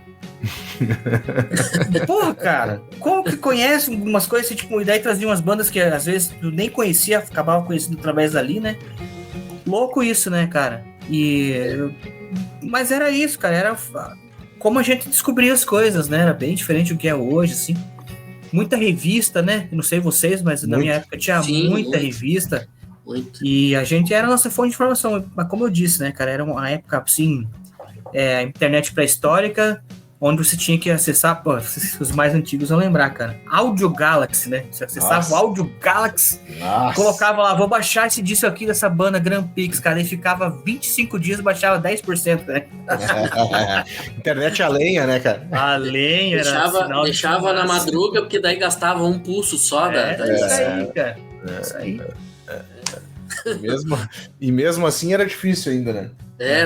Porra, cara, como que conhece umas coisas assim, tipo, e daí trazia umas bandas que às vezes tu nem conhecia, acabava conhecendo através dali, né? Louco isso, né, cara? Mas era isso, cara, era como a gente descobria as coisas, né? Era bem diferente do que é hoje, assim. Muita revista, né? Eu não sei vocês, mas na minha época tinha muita revista. Muito. E a gente era a nossa fonte de informação. Mas como eu disse, né, cara, era uma época, assim, internet pré-histórica, onde você tinha que acessar, pô, os mais antigos vão lembrar, cara. Audio Galaxy, né? Você acessava o Audio Galaxy, colocava lá, vou baixar esse disco aqui dessa banda Grand Pix, cara, e ficava 25 dias, baixava 10%, né? Internet a lenha, né, cara? A lenha deixava na madruga, porque daí gastava um pulso só. Isso aí, cara. Isso aí. E mesmo assim era difícil ainda, né?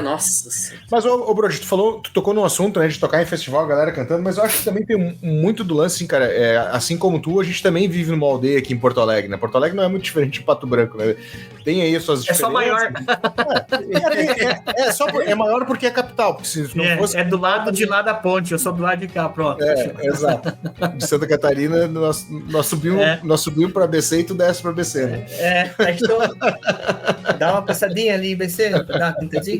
Nossa. Mas, ô Brody, tu tocou num assunto, né, de tocar em festival, a galera cantando, mas eu acho que também tem muito do lance, assim, cara, assim como tu, a gente também vive numa aldeia aqui em Porto Alegre, né? Porto Alegre não é muito diferente de Pato Branco, né? Tem aí suas diferenças. É só maior. É maior porque é capital, porque se não fosse... É do lado de lá da ponte, eu sou do lado de cá, pronto. Exato. De Santa Catarina, nós subimos pra BC e tu desce pra BC, né? Então, dá uma passadinha ali em BC, dá, entendi?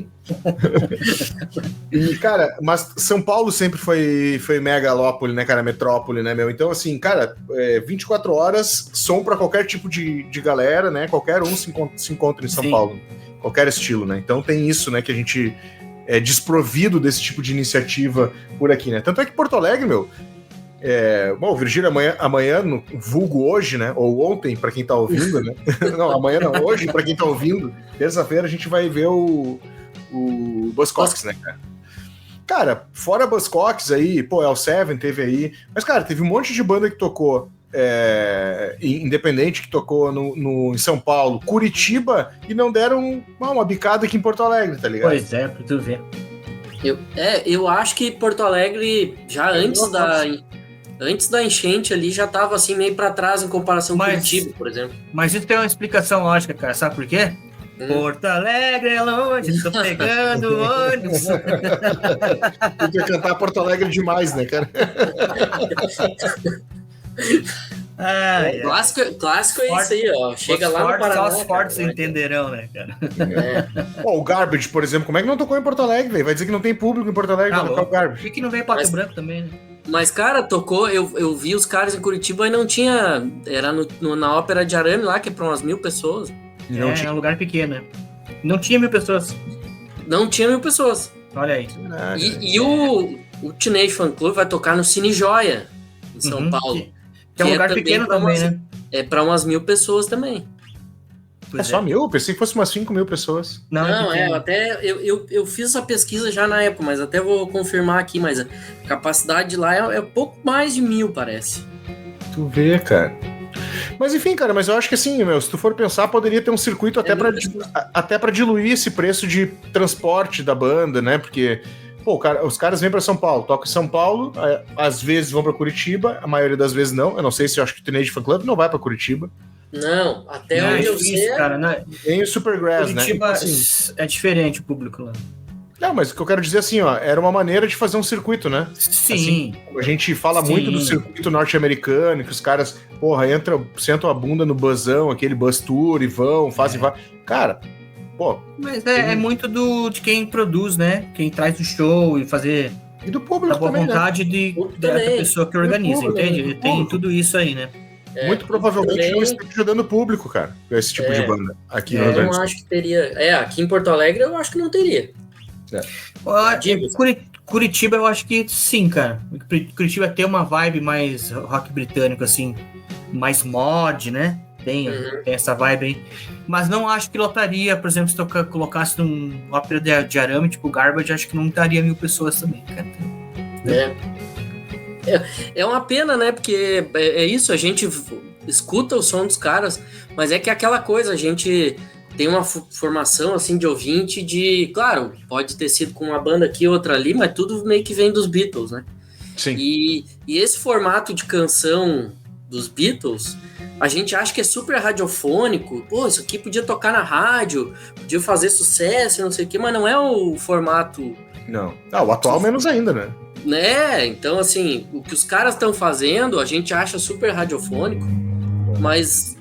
E, cara, mas São Paulo sempre foi megalópole, né, cara, metrópole, né, meu? Então, assim, cara, 24 horas, som pra qualquer tipo de galera, né? Qualquer um se encontra em São Paulo, qualquer estilo, né? Então tem isso, né, que a gente é desprovido desse tipo de iniciativa por aqui, né? Tanto é que Porto Alegre, meu, bom, Virgílio, amanhã, no vulgo hoje, né? Ou ontem, pra quem tá ouvindo, né? Não, amanhã não, hoje, pra quem tá ouvindo, terça-feira a gente vai ver o Buzzcocks, né, cara? Cara, fora Buzzcocks aí, pô, L7 teve aí, mas, cara, teve um monte de banda que tocou independente que tocou em São Paulo, Curitiba, e não deram uma bicada aqui em Porto Alegre, tá ligado? Pois é, pra tu ver. Eu acho que Porto Alegre, já antes da enchente ali, já tava assim meio pra trás em comparação com Curitiba, por exemplo. Mas isso tem uma explicação lógica, cara, sabe por quê? Porto Alegre é longe, tô pegando ônibus. Podia cantar Porto Alegre demais, né, cara? Clássico é isso aí, ó. Chega lá no Paraná. Só os fortes entenderão, né, cara? O Garbage, por exemplo, como é que não tocou em Porto Alegre, velho? Vai dizer que não tem público em Porto Alegre pra tocar o Garbage. Por que não veio Pato Branco também, né? Mas, cara, tocou, eu vi os caras em Curitiba e não tinha. Era na Ópera de Arame lá, que é pra umas 1.000 pessoas. É um lugar pequeno, né? Não tinha 1.000 pessoas. Não tinha 1.000 pessoas. Olha aí. E o Teenage Fan Club vai tocar no Cine Joia, em São Paulo. Que é um lugar pequeno também, né? É pra umas 1.000 pessoas também. Só 1.000? Eu pensei que fosse umas 5.000 pessoas. Não, até eu fiz essa pesquisa já na época, mas até vou confirmar aqui, mas a capacidade de lá é pouco mais de 1.000, parece. Tu vê, cara. Mas enfim, cara, mas eu acho que assim, meu, se tu for pensar, poderia ter um circuito até pra diluir esse preço de transporte da banda, né? Porque, pô, os caras vêm pra São Paulo, tocam em São Paulo, às vezes vão pra Curitiba, a maioria das vezes não. Eu não sei se eu acho que o Teenage Fan Club não vai pra Curitiba. Não, até onde eu sei. Cara, tem o Supergrass, né? Curitiba é diferente o público lá. Não, mas o que eu quero dizer assim, ó, era uma maneira de fazer um circuito, né? Sim. Assim, a gente fala muito do circuito norte-americano, que os caras, porra, sentam a bunda no busão, aquele bus tour, e vão, fazem... Cara, pô... Mas é muito de quem produz, né? Quem traz o show e fazer... E do público da boa também, vontade né? da pessoa que organiza, entende? Tem tudo isso aí, né? Muito provavelmente não está ajudando o público, cara, esse tipo de banda. Aqui no não acho que teria... aqui em Porto Alegre eu acho que não teria. Curitiba, eu acho que sim, cara. Curitiba tem uma vibe mais rock britânico, assim, mais mod, né? Tem essa vibe aí. Mas não acho que lotaria, por exemplo, se colocasse num ópera de arame, tipo Garbage, acho que não daria 1.000 pessoas também, cara. É uma pena, né? Porque é isso, a gente escuta o som dos caras, mas é que aquela coisa, a gente tem uma formação assim de ouvinte de, claro, pode ter sido com uma banda aqui, outra ali, mas tudo meio que vem dos Beatles, né? Sim. E esse formato de canção dos Beatles, a gente acha que é super radiofônico, pô, isso aqui podia tocar na rádio, podia fazer sucesso, não sei o quê, mas não é o formato... Não. O atual menos ainda, né? Né? Então, assim, o que os caras estão fazendo, a gente acha super radiofônico, mas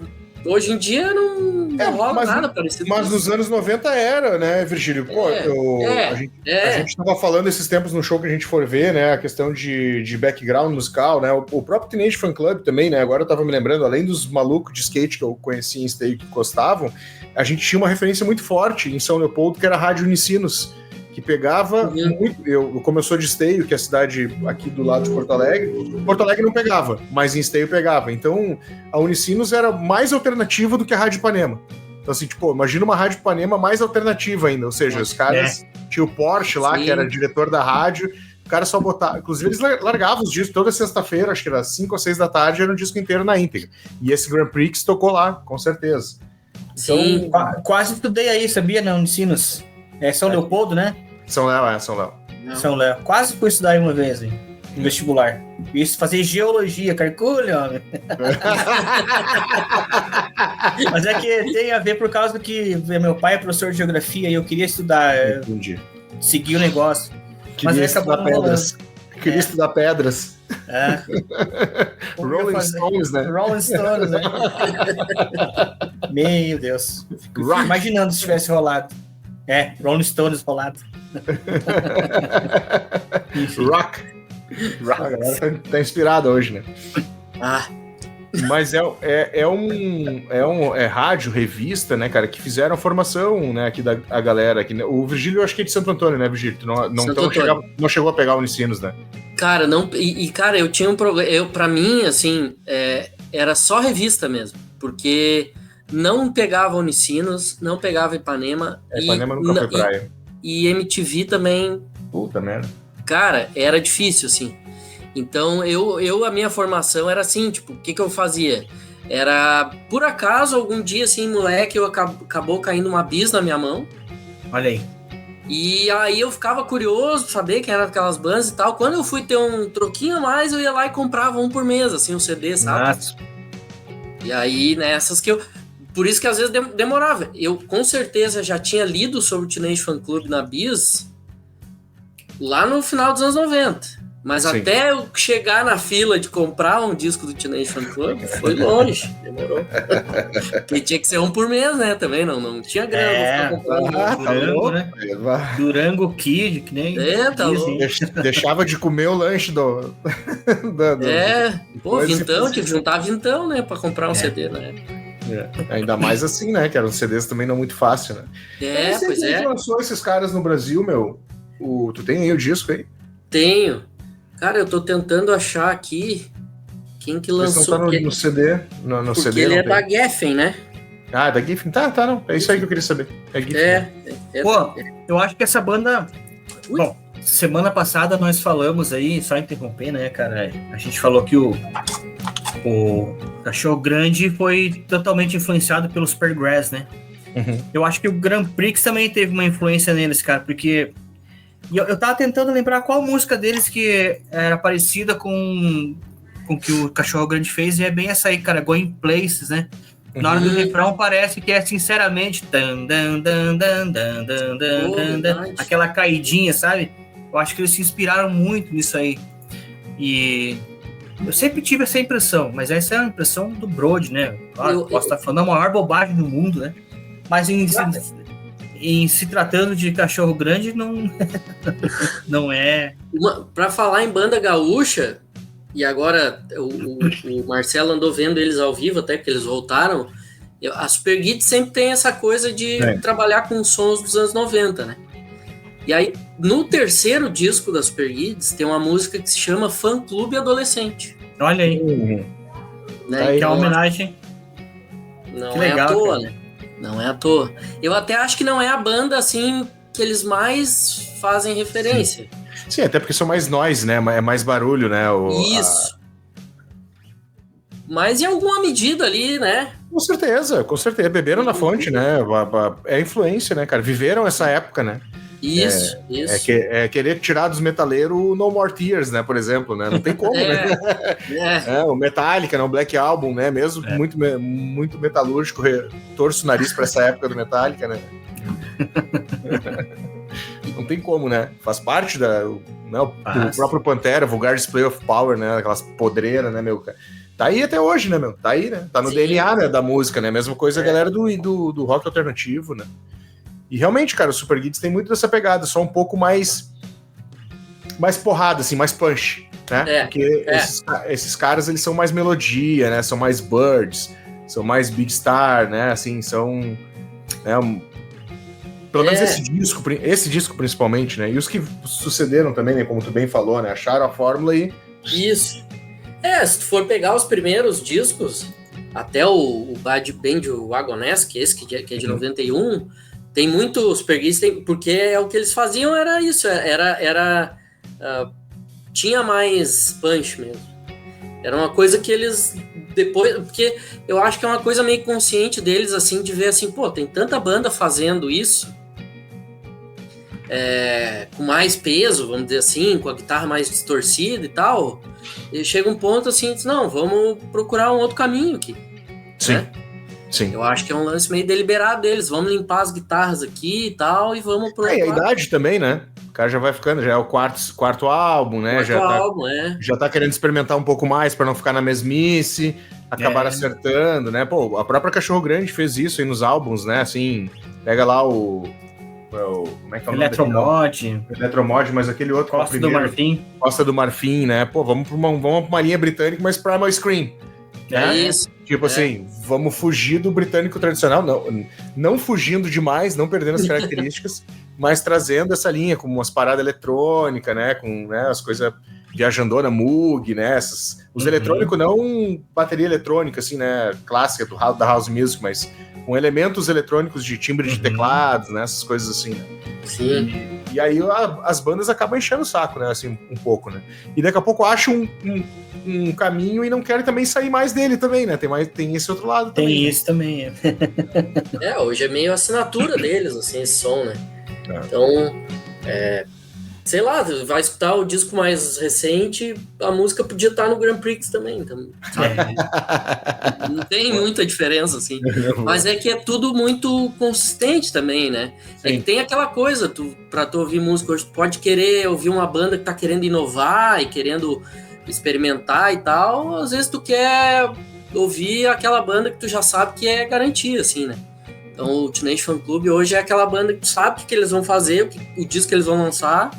hoje em dia não rola nada parecido. Mas nos anos 90 era, né, Virgílio? Pô, a gente tava falando esses tempos no show que a gente for ver, né, a questão de background musical, né, o próprio Teenage Fan Club também, né, agora eu tava me lembrando, além dos malucos de skate que eu conheci em Esteio que gostavam, a gente tinha uma referência muito forte em São Leopoldo, que era a Rádio Unicinos, que pegava muito. Como eu sou de Esteio, que é a cidade aqui do lado de Porto Alegre não pegava, mas em Esteio pegava. Então, a Unicinos era mais alternativa do que a Rádio Ipanema. Então, assim, tipo, imagina uma Rádio Ipanema mais alternativa ainda. Ou seja, os caras tinha o Porsche lá, que era diretor da rádio, o cara só botava. Inclusive, eles largavam os discos toda sexta-feira, acho que era 5 ou 6 da tarde, era um disco inteiro na íntegra. E esse Grand Prix tocou lá, com certeza. Então, quase estudei aí, sabia, na Unicinos. É São Leopoldo, né? São Léo. São Léo. Quase fui estudar aí uma vez, hein, no vestibular. Isso, fazer geologia, carculho, homem. Mas é que tem a ver por causa que meu pai é professor de geografia e eu queria estudar. Entendi. Seguir o negócio. Queria estudar pedras. Queria estudar pedras. Rolling Stones, né? Rolling Stones, né? Meu Deus. Fico imaginando se tivesse rolado. Rolling Stones rolado. Rock. A galera tá inspirada hoje, né? Mas é rádio, revista, né, cara, que fizeram a formação, né, aqui a galera aqui, né? O Virgílio, eu acho que é de Santo Antônio, né, Virgílio? Tu não chegou a pegar o Unicinos, né? Cara, não. Cara, eu tinha um problema. Pra mim, assim, era só revista mesmo, porque não pegava Unicinos, não pegava Ipanema. Ipanema nunca foi praia. E MTV também. Puta merda. Cara, era difícil, assim. Então, a minha formação era assim, tipo, o que eu fazia? Era, por acaso, algum dia, assim, moleque, acabou caindo uma bis na minha mão. Olha aí. E aí eu ficava curioso, saber quem eram aquelas bandas e tal. Quando eu fui ter um troquinho a mais, eu ia lá e comprava um por mês, assim, um CD, sabe? Nossa. E aí, nessas que eu... Por isso que às vezes demorava. Eu, com certeza, já tinha lido sobre o Teenage Fan Club na Bis lá no final dos anos 90. Mas sim, até eu chegar na fila de comprar um disco do Teenage Fan Club, foi longe. Demorou. Porque tinha que ser um por mês, né? Também não tinha grana pra comprar. Durango, né? Durango Kid, que nem... tá louco. Deixava de comer o lanche do vintão, tinha que juntar vintão, né? Pra comprar um CD, né? Ainda mais assim, né? Que eram CDs também não muito fácil, né? Pois é. Lançou esses caras no Brasil, meu. Tu tem aí o disco aí? Tenho. Cara, eu tô tentando achar aqui quem que lançou. Não tá no CD. No porque CD ele é da Geffen, né? Ah, da Geffen? Tá, não. É isso aí que eu queria saber. Pô, eu acho que essa banda... Bom, semana passada nós falamos aí, só interromper, né, cara? A gente falou que o Cachorro Grande foi totalmente influenciado pelo Supergrass, né? Uhum. Eu acho que o Grand Prix também teve uma influência neles, cara, porque eu tava tentando lembrar qual música deles que era parecida com o que o Cachorro Grande fez, e é bem essa aí, cara, Going Places, né? Na hora do refrão parece que é sinceramente aquela caidinha, sabe? Eu acho que eles se inspiraram muito nisso aí. E eu sempre tive essa impressão, mas essa é a impressão do Brody, né? Claro, posso estar falando a maior bobagem do mundo, né? Mas em se tratando de Cachorro Grande, não é... Pra falar em banda gaúcha, e agora o Marcelo andou vendo eles ao vivo, até que eles voltaram, a Super Git sempre tem essa coisa de trabalhar com sons dos anos 90, né? E aí, no terceiro disco da Super Kids, tem uma música que se chama Fã Clube Adolescente. Olha aí, Né? Tá aí, que é uma homenagem. Não Que é legal, à toa, cara. né? Não é à toa. Eu até acho que não é a banda, assim, que eles mais fazem referência. Sim, até porque são mais noise, né? É mais barulho, né? Isso. Mas em alguma medida ali, né? Com certeza, com certeza. Beberam na fonte, né? É influência, né, cara? Viveram essa época, né? Isso. É querer tirar dos metaleiros o No More Tears, né? Por exemplo, né? Não tem como, né? O Metallica, né? O Black Album, né? Mesmo muito metalúrgico, torço o nariz pra essa época do Metallica, né? Não tem como, né? Faz parte o próprio Pantera, Vulgar Display of Power, né? Aquelas podreiras, né, meu? Tá aí até hoje, né, meu? Tá aí, né? Tá no DNA, né, da música, né? Mesma coisa a galera do rock alternativo, né? E realmente, cara, o Super Kids tem muito dessa pegada, só um pouco mais porrada, assim, mais punch, né? Porque esses caras, eles são mais melodia, né? São mais Birds, são mais Big Star, né? Assim, são... Né, pelo menos esse disco principalmente, né? E os que sucederam também, né? Como tu bem falou, né? Acharam a fórmula e... Isso. Se tu for pegar os primeiros discos, até o Bad Band, o Agonesque, esse que é de 91, tem muito Super Kids, porque o que eles faziam era isso, tinha mais punch mesmo. Era uma coisa que eles depois, porque eu acho que é uma coisa meio consciente deles, assim, de ver assim, pô, tem tanta banda fazendo isso, com mais peso, vamos dizer assim, com a guitarra mais distorcida e tal, e chega um ponto assim, não, vamos procurar um outro caminho aqui. Sim, né? sim. Eu acho que é um lance meio deliberado deles, vamos limpar as guitarras aqui e tal, e vamos E a idade também, né? O cara já vai ficando, já é o quarto álbum, né? Já tá querendo experimentar um pouco mais para não ficar na mesmice, acabar acertando, né? Pô, a própria Cachorro Grande fez isso aí nos álbuns, né? Assim, pega lá como é que é o nome? Eletromod, mas aquele outro Costa do Marfim. Costa do Marfim, né? Pô, vamos pra uma linha britânica, mas Primal Scream. É isso. Tipo assim, vamos fugir do britânico tradicional, não fugindo demais, não perdendo as características, mas trazendo essa linha com umas paradas eletrônicas, né? Com as coisas viajandona, Moog, né? Os eletrônicos, não bateria eletrônica, assim, né? Clássica da House Music, mas com elementos eletrônicos de timbre de teclados, né? Essas coisas assim, né? Sim. E aí as bandas acabam enchendo o saco, né? Assim, um pouco, né? E daqui a pouco acham um caminho e não querem também sair mais dele também, né? Tem esse outro lado também. Tem isso também. Hoje é meio assinatura deles, assim, esse som, né? Então, sei lá, vai escutar o disco mais recente, a música podia estar no Grand Prix também, então, sabe? Não tem muita diferença, assim. Mas é que é tudo muito consistente também, né? É que tem aquela coisa, pra tu ouvir música hoje, tu pode querer ouvir uma banda que tá querendo inovar e querendo experimentar e tal, às vezes tu quer ouvir aquela banda que tu já sabe que é garantia, assim, né? Então o Teenage Fan Club hoje é aquela banda que tu sabe o que eles vão fazer, o disco que eles vão lançar,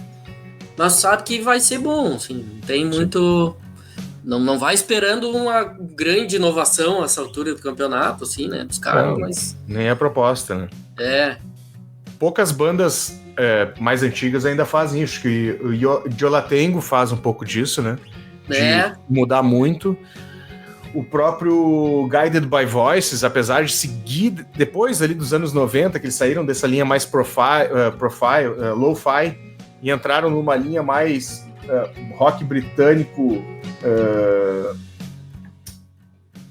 mas tu sabe que vai ser bom, assim, não tem muito... Não vai esperando uma grande inovação a essa altura do campeonato, assim, né, dos caras, mas... Nem a proposta, né? Poucas bandas mais antigas ainda fazem isso, que o Yolatengo faz um pouco disso, né? De mudar muito. O próprio Guided by Voices, apesar de seguir depois ali dos anos 90, que eles saíram dessa linha mais lo-fi e entraram numa linha mais rock britânico,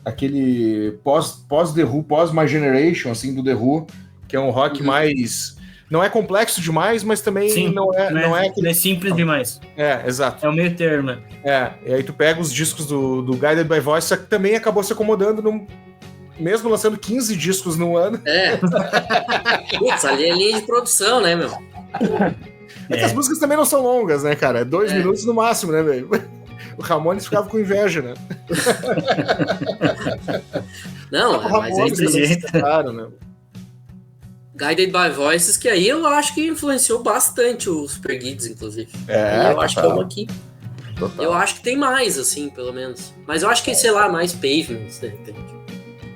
aquele pós-The Who, pós-My Generation, assim, do The Who, que é um rock mais... Não é complexo demais, mas também não é simples demais. Exato. É o meio termo. E aí tu pega os discos do Guided by Voice, que também acabou se acomodando, mesmo lançando 15 discos no ano. Putz, ali é linha de produção, né, meu? Que as músicas também não são longas, né, cara? 2 minutos no máximo, né, velho? O Ramones ficava com inveja, né? Não, mas é desse jeito. Né? Guided by Voices, que aí eu acho que influenciou bastante o Super Kids, inclusive. Eu acho que é uma que... Total. Eu acho que tem mais, assim, pelo menos. Mas eu acho que, sei lá, mais Pavement, de repente.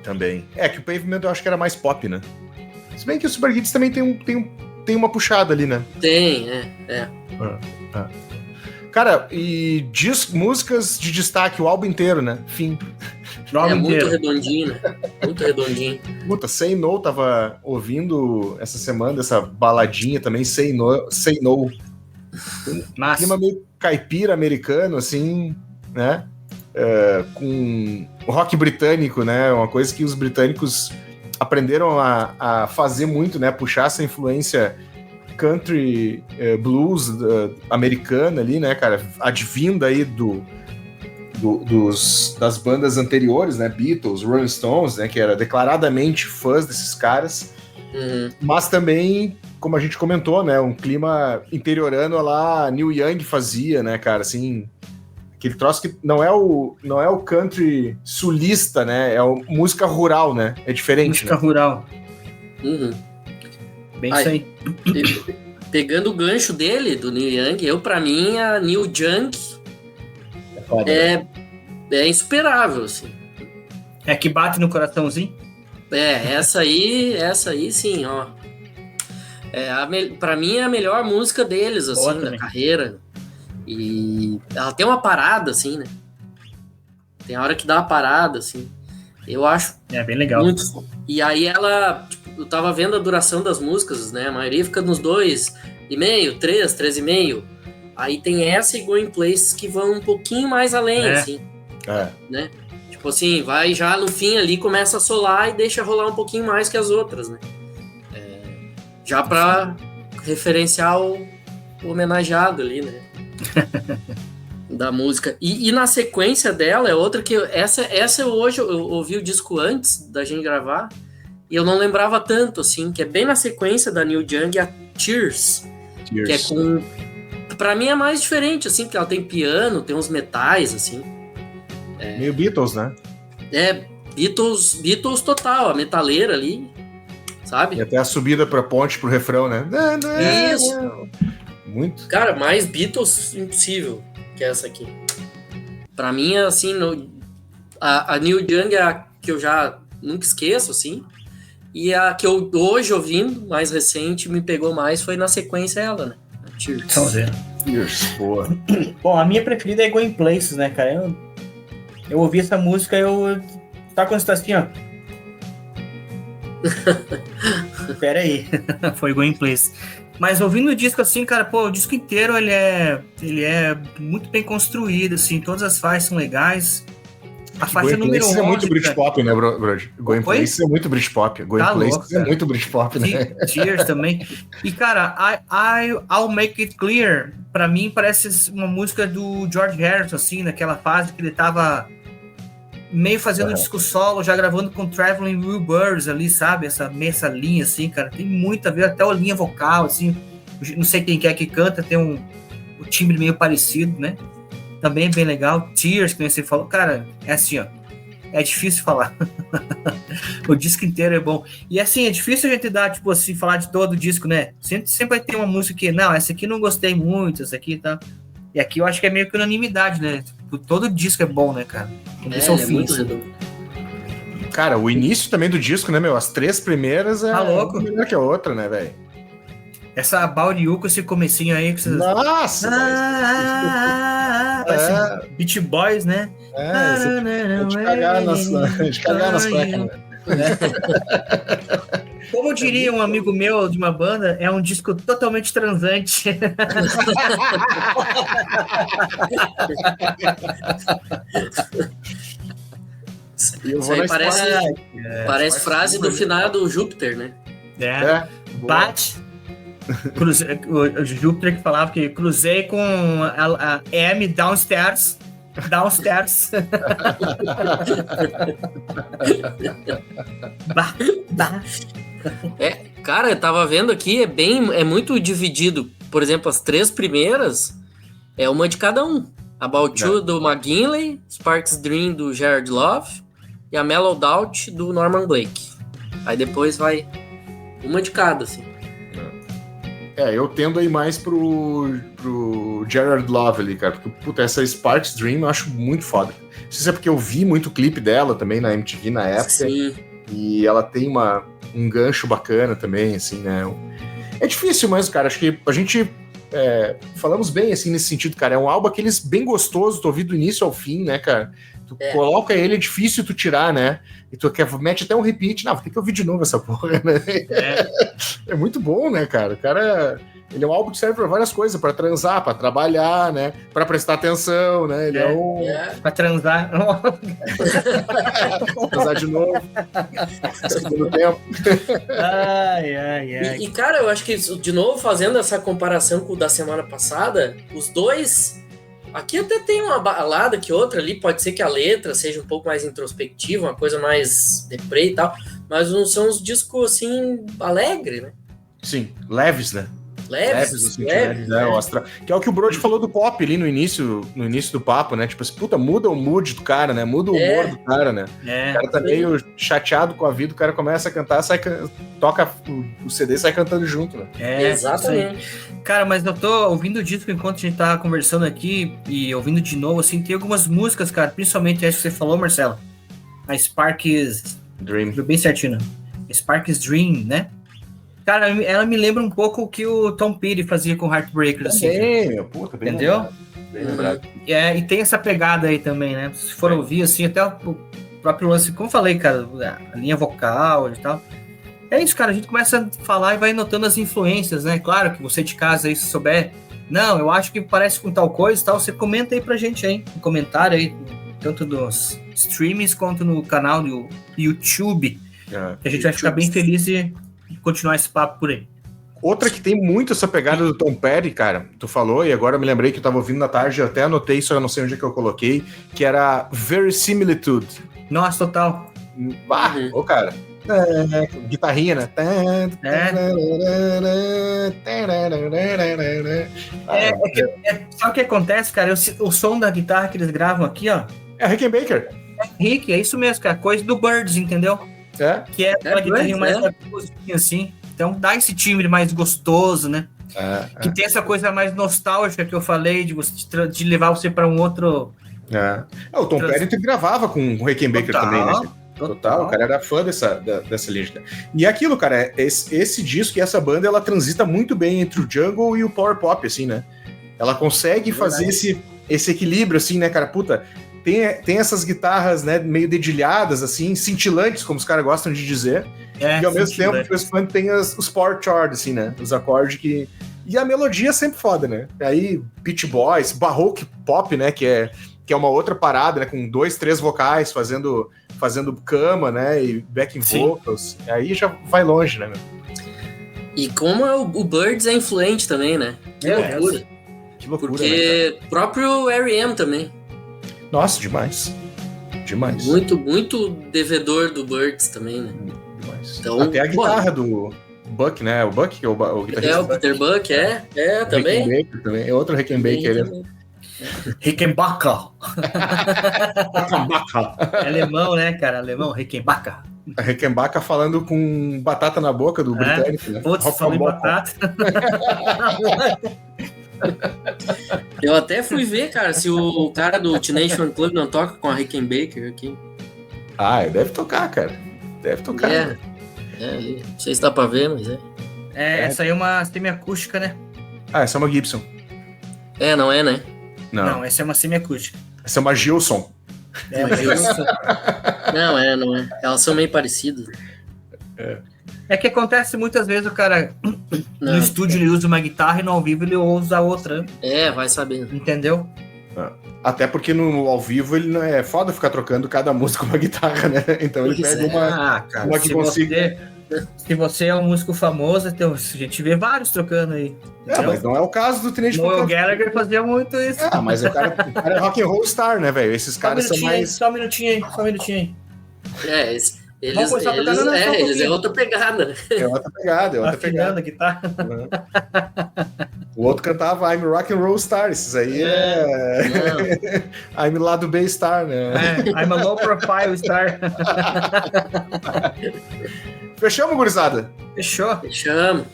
Também. Que o Pavement eu acho que era mais pop, né? Se bem que o Super Kids também tem tem uma puxada ali, né? Tem, Cara, e músicas de destaque, o álbum inteiro, né? Fim. Muito redondinho, né? Muito redondinho. Puta, Say No, tava ouvindo essa semana, essa baladinha também, Say No. Massa. Clima meio caipira americano, assim, né? Com o rock britânico, né? Uma coisa que os britânicos aprenderam a fazer muito, né? Puxar essa influência country blues americana ali, né, cara? Advinda aí das bandas anteriores, né? Beatles, Rolling Stones, né? Que era declaradamente fãs desses caras. Mas também, como a gente comentou, né? Um clima interiorano lá, Neil Young fazia, né, cara? Assim, aquele troço que não é o country sulista, né? É música rural, né? É diferente. Música rural. Bem isso aí. Pegando o gancho dele, do Neil Young, pra mim, a Neil Young é insuperável, assim. É que bate no coraçãozinho? Essa aí sim, ó. Pra mim é a melhor música deles, assim, da carreira. E ela tem uma parada, assim, né? Tem a hora que dá uma parada, assim. Eu acho bem legal. Muito. E aí ela, eu tava vendo a duração das músicas, né? A maioria fica nos 2,5, 3,5. Aí tem essa e Going Places que vão um pouquinho mais além, assim. Né? Tipo assim, vai já no fim ali, começa a solar e deixa rolar um pouquinho mais que as outras, né? Já pra referenciar o homenageado ali, né? Da música. E na sequência dela é outra que... Essa eu ouvi o disco antes da gente gravar e eu não lembrava tanto, assim, que é bem na sequência da Neil Young, a Tears. Que é com... Pra mim é mais diferente, assim, porque ela tem piano, tem uns metais, assim. Meio Beatles, né? Beatles total, a metaleira ali, sabe? E até a subida pra ponte, pro refrão, né? Isso. Muito. Cara, mais Beatles impossível que essa aqui. Pra mim, assim, a Neil Young é a que eu já nunca esqueço, assim. E a que eu hoje ouvindo, mais recente, me pegou mais foi na sequência ela, né? A Tears. Tears, boa. Bom, a minha preferida é Going Places, né, cara? Eu ouvi essa música, tá quando você tá assim, ó. Pera aí. Foi Going Places. Mas ouvindo o disco assim, cara, o disco inteiro ele é muito bem construído, assim, todas as faixas são legais. A faixa número 11... é muito Britpop, né, Brody? Going Places é muito Britpop. Going Places é muito Britpop, né? Tears também. E, cara, I'll Make It Clear, pra mim, parece uma música do George Harrison, assim, naquela fase que ele tava meio fazendo disco solo, já gravando com Traveling Wilburys ali, sabe? Essa linha, assim, cara, tem muito a ver, até a linha vocal, assim, não sei quem é que canta, tem o timbre meio parecido, né? Também é bem legal. Tears, que você falou, cara, é assim, ó, é difícil falar. O disco inteiro é bom. E assim, é difícil a gente dar, tipo assim, falar de todo o disco, né? Sempre vai ter uma música que, não, essa aqui não gostei muito, essa aqui tá... E aqui eu acho que é meio que unanimidade, né? Tipo, todo disco é bom, né, cara? É muito redondo. Cara, o início também do disco, né, meu? As 3 primeiras é louco. melhor que a outra, né, velho? Essa Baldiu com esse comecinho aí... Que vocês... Nossa! Beach Boys, né? De cagar nas cuecas, né? Como diria um amigo meu de uma banda, é um disco totalmente transante. Isso aí parece frase do final do Júpiter, né? Bate. O Júpiter que falava que cruzei com a M downstairs. Cara, eu tava vendo aqui, é muito dividido. Por exemplo, as 3 primeiras é uma de cada um. About You do McGinley, Sparks Dream do Jared Love e a Mellow Doubt do Norman Blake. Aí depois vai uma de cada, assim. Eu tendo aí mais pro Jared Love ali, cara, porque, puta, essa Sparks Dream eu acho muito foda. Não sei se é porque eu vi muito clipe dela também na MTV na época. Sim. E ela tem um gancho bacana também, assim, né? É difícil, mas, cara, acho que a gente falamos bem, assim, nesse sentido, cara. É um álbum aqueles bem gostoso, tu ouvir do início ao fim, né, cara? Tu coloca ele, é difícil tu tirar, né? E tu mete até um repeat. Não, vou ter que ouvir de novo essa porra, né? É muito bom, né, cara? O cara... Ele é um álbum que serve pra várias coisas, pra transar, pra trabalhar, né? Pra prestar atenção, né? Ele é um... Pra transar. Transar de novo. Segundo tempo. Ai. E, cara, eu acho que, de novo, fazendo essa comparação com o da semana passada, os dois... Aqui até tem uma balada que outra ali, pode ser que a letra seja um pouco mais introspectiva, uma coisa mais deprê e tal, mas não são uns discos, assim, alegre, né? Sim, leves, né? Leves, né? Que é o que o Brody falou do pop ali no início do papo, né? Tipo assim, puta, muda o mood do cara, né? Muda o humor do cara, né? O cara tá meio chateado com a vida, o cara começa a cantar, toca o CD e sai cantando junto, né? Exatamente. Cara, mas eu tô ouvindo o disco enquanto a gente tá conversando aqui e ouvindo de novo, assim, tem algumas músicas, cara, principalmente essa que você falou, Marcelo. A Sparks... Dream. Tudo bem certinho, né? Sparks Dream, né? Cara, ela me lembra um pouco o que o Tom Petty fazia com Heartbreakers, assim. Meu puta, bem entendeu? Lembrado, bem lembrado. E tem essa pegada aí também, né? Se for ouvir, assim, até o próprio lance, como eu falei, cara, a linha vocal e tal. É isso, cara, a gente começa a falar e vai notando as influências, né? Claro que você de casa aí, se souber, não, eu acho que parece com tal coisa e tal, você comenta aí pra gente aí, no comentário aí, tanto dos streams quanto no canal do YouTube, que a gente vai ficar bem feliz de continuar esse papo por aí. Outra que tem muito essa pegada do Tom Petty, cara, tu falou, e agora eu me lembrei que eu tava ouvindo na tarde, eu até anotei, só eu não sei onde é que eu coloquei, que era Verisimilitude. Nossa, total. Ô, cara. Guitarrinha, né? Só que acontece, cara, o som da guitarra que eles gravam aqui, ó. É Rickenbacker. Rick, é isso mesmo, cara, coisa do Birds, entendeu? Que é aquela guitarrinha mais acústica, assim. Então dá esse timbre mais gostoso, né? Que tem essa coisa mais nostálgica que eu falei, de levar você para um outro... O Tom Petty gravava com o Rickenbacker também, né? Total. O cara era fã dessa linha. E aquilo, cara, esse disco e essa banda, ela transita muito bem entre o jungle e o power pop, assim, né? Ela consegue fazer esse equilíbrio, assim, né, cara? Puta, tem essas guitarras, né, meio dedilhadas, assim, cintilantes, como os caras gostam de dizer. E ao mesmo tempo, principalmente, tem os power chords, assim, né? Os acordes que... E a melodia é sempre foda, né? Aí, Beach Boys, Baroque Pop, né? Que é uma outra parada, né? Com 2, 3 vocais fazendo cama, né? E backing vocals. Aí já vai longe, né, meu? E como o Birds é influente também, né? Que loucura. Que loucura, porque né, próprio R.E.M. também. Nossa, demais. Demais. Muito, muito devedor do Birds também, né? Demais. Então, até a guitarra do Buck, né? O Buck, que é o guitarrista. O Peter Buck, também. Rickenbacker também. É outro Rickenbacker. Rickenbacker. É alemão, né, cara? Alemão, Rickenbacker. A Rickenbacker falando com batata na boca do britânico, né? Putz, falei batata. Eu até fui ver, cara, se o cara do Teenage Fan Club não toca com a Rickenbacker aqui. Deve tocar, cara. Deve tocar. Ali. Não sei se dá pra ver, mas essa aí é uma semiacústica, né? Essa é uma Gibson. Não é, né? Não, essa é uma semiacústica. Essa é uma Gilson. Não é. Elas são meio parecidas. É que acontece muitas vezes o cara no estúdio ele usa uma guitarra e no ao vivo ele usa outra. Vai sabendo. Entendeu? Até porque no ao vivo ele não é foda ficar trocando cada música com uma guitarra, né? Então ele pega uma que consiga. Se você é um músico famoso, a gente vê vários trocando aí. Mas não é o caso do Teenage Fan Club. O Gallagher fazia muito isso. Mas o cara é rock and roll star, né, velho? Esses caras são mais... Só um minutinho aí. Eles é outra pegada, né? É outra pegada, Afinando a guitarra. O outro cantava I'm Rock and Roll Star, esses aí I'm Lado B Star, né? I'm a Low Profile Star. Fechamos, gurizada? Fechamos.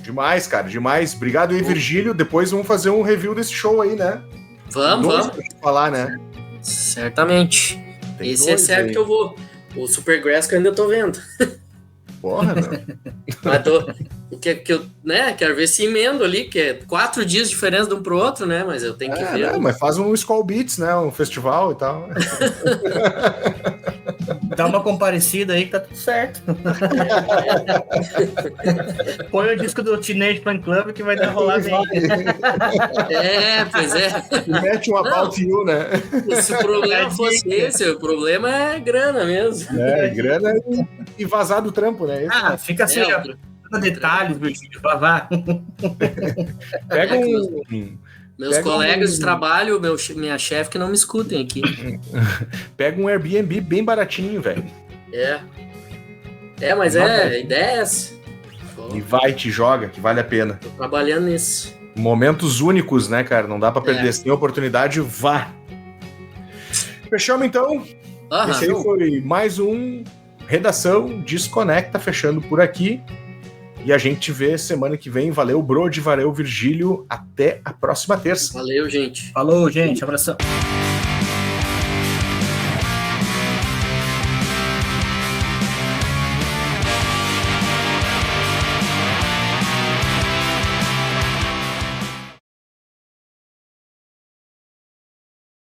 Demais, cara, demais. Obrigado aí, Virgílio. Depois vamos fazer um review desse show aí, né? Vamos. Pra falar, né? Certamente. Esse é certo aí. Que eu vou. O Supergrass que eu ainda tô vendo. Porra, meu. Mas tô. que eu, né, quero ver se emendo ali, que é 4 dias de diferença de um pro outro, né? Mas eu tenho que ver. Não, mas faz um Skull Beats, né? Um festival e tal. Dá uma comparecida aí que tá tudo certo. Põe o disco do Teenage Fan Club que vai dar rolar bem. Pois é. Mete um About You, né? Se o problema fosse esse, o problema é grana mesmo. Grana e vazar do trampo, né? Esse, Fica assim, detalhes, Virgílio, pra vá. Pega Meus colegas de trabalho, minha chefe que não me escutem aqui. Pega um Airbnb bem baratinho, velho. Mas a ideia é essa. E vai, te joga, que vale a pena. Tô trabalhando nisso. Momentos únicos, né, cara? Não dá pra perder. Se tem oportunidade, vá. Fechamos, então. Esse aí foi mais um Redação Desconecta, fechando por aqui. E a gente vê semana que vem. Valeu, Brode, valeu, Virgílio. Até a próxima terça. Valeu, gente. Falou, gente. Abração.